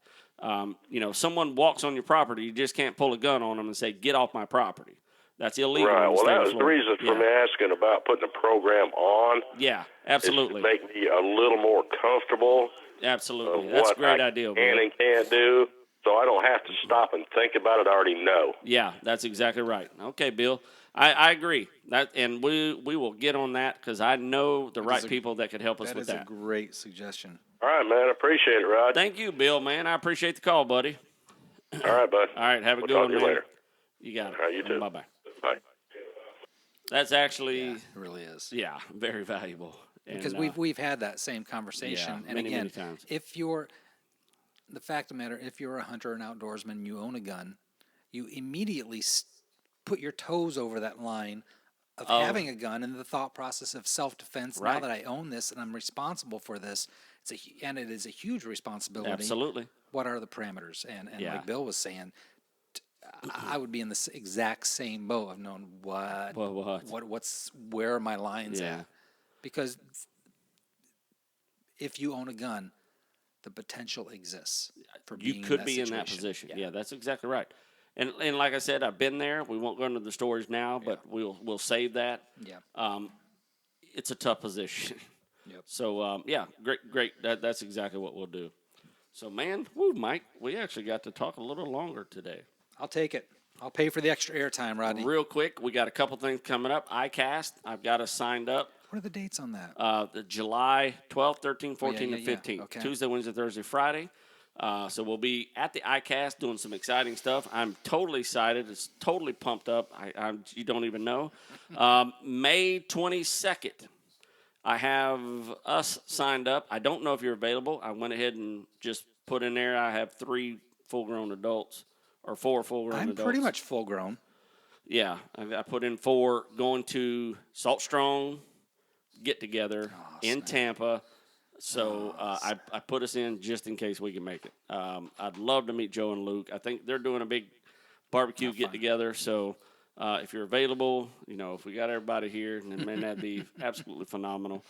If someone walks on your property, you just can't pull a gun on them and say, "Get off my property." That's illegal. Right. in the Well, state that of was the Florida. reason for me asking about putting a program on. Yeah, Is absolutely. to make me a little more comfortable Absolutely. of That's a what great I idea, can Bill. and can't do, so I don't have to stop and think about it. I already know. Yeah, that's exactly right. Okay, Bill. I agree. And we will get on that because I know the right people that could help us that with is a that. great suggestion. All right, man. I appreciate it, Rod. Thank you, Bill, man. I appreciate the call, buddy. All right, bud. All right, have a We'll good talk one, to you man. later. You got it. All right, you too. Bye-bye. Bye. That's actually, Yeah, it really is. yeah, very valuable. Because And, we've had that same conversation. And many, again, many times. if you're the fact of the matter, if you're a hunter and outdoorsman, you own a gun, you immediately put your toes over that line of having a gun and the thought process of self-defense. Now Right. that I own this and I'm responsible for this, and it is a huge responsibility. Absolutely. What are the parameters? And Yeah. like Bill was saying, I would be in the exact same boat of knowing where are my lines Yeah. at, because if you own a gun, the potential exists for You being could in that be situation. in that position. Yeah. That's exactly right. And like I said, I've been there. We won't go into the stories now, but we'll save that. Yeah. It's a tough position. Yep. So great. That's exactly what we'll do. So man, Mike, we actually got to talk a little longer today. I'll take it. I'll pay for the extra airtime, Rodney. Real quick, we got a couple things coming up. ICAST, I've got us signed up. What are the dates on that? The July 12th, 13th, 14th, and yeah. 15th. Okay. Tuesday, Wednesday, Thursday, Friday. So we'll be at the ICAST doing some exciting stuff. I'm totally excited. It's totally pumped up. You don't even know. May 22nd, I have us signed up. I don't know if you're available. I went ahead and just put in there. I have 3 full-grown adults or 4 full-grown adults. I'm pretty much full grown. Yeah, I put in 4 going to Salt Strong get together in Tampa. So I put us in just in case we can make it. I'd love to meet Joe and Luke. I think they're doing a big barbecue get together. So if you're available, if we got everybody here, then man, that'd be absolutely phenomenal.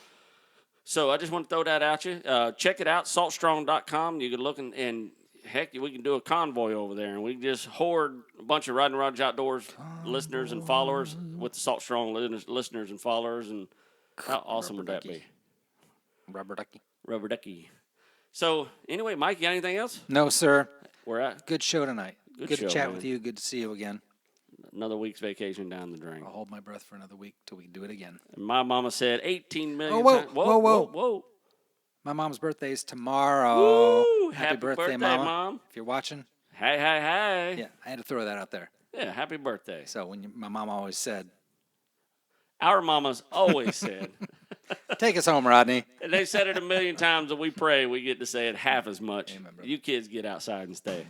So I just want to throw that at you. Check it out, saltstrong.com. You can look and heck, we can do a convoy over there, and we can just hoard a bunch of Rodney Rogers Outdoors listeners and followers with the Salt Strong listeners and followers. And how awesome would that be? Rubber ducky. Rubber ducky. So anyway, Mike, you got anything else? No, sir. We're at Good show tonight. Good to show, chat man. with you. Good to see you again. another week's vacation down the drain. I'll hold my breath for another week till we do it again. And my mama said 18 million Oh, whoa, times. whoa. My mom's birthday is tomorrow. Woo! Happy birthday, Mama. If you're watching. Hey. Yeah, I had to throw that out there. Yeah, happy birthday. So my mom always said. Our mamas always said. Take us home, Rodney. And they said it a million times, and we pray we get to say it half as much. Amen, brother. You kids get outside and stay.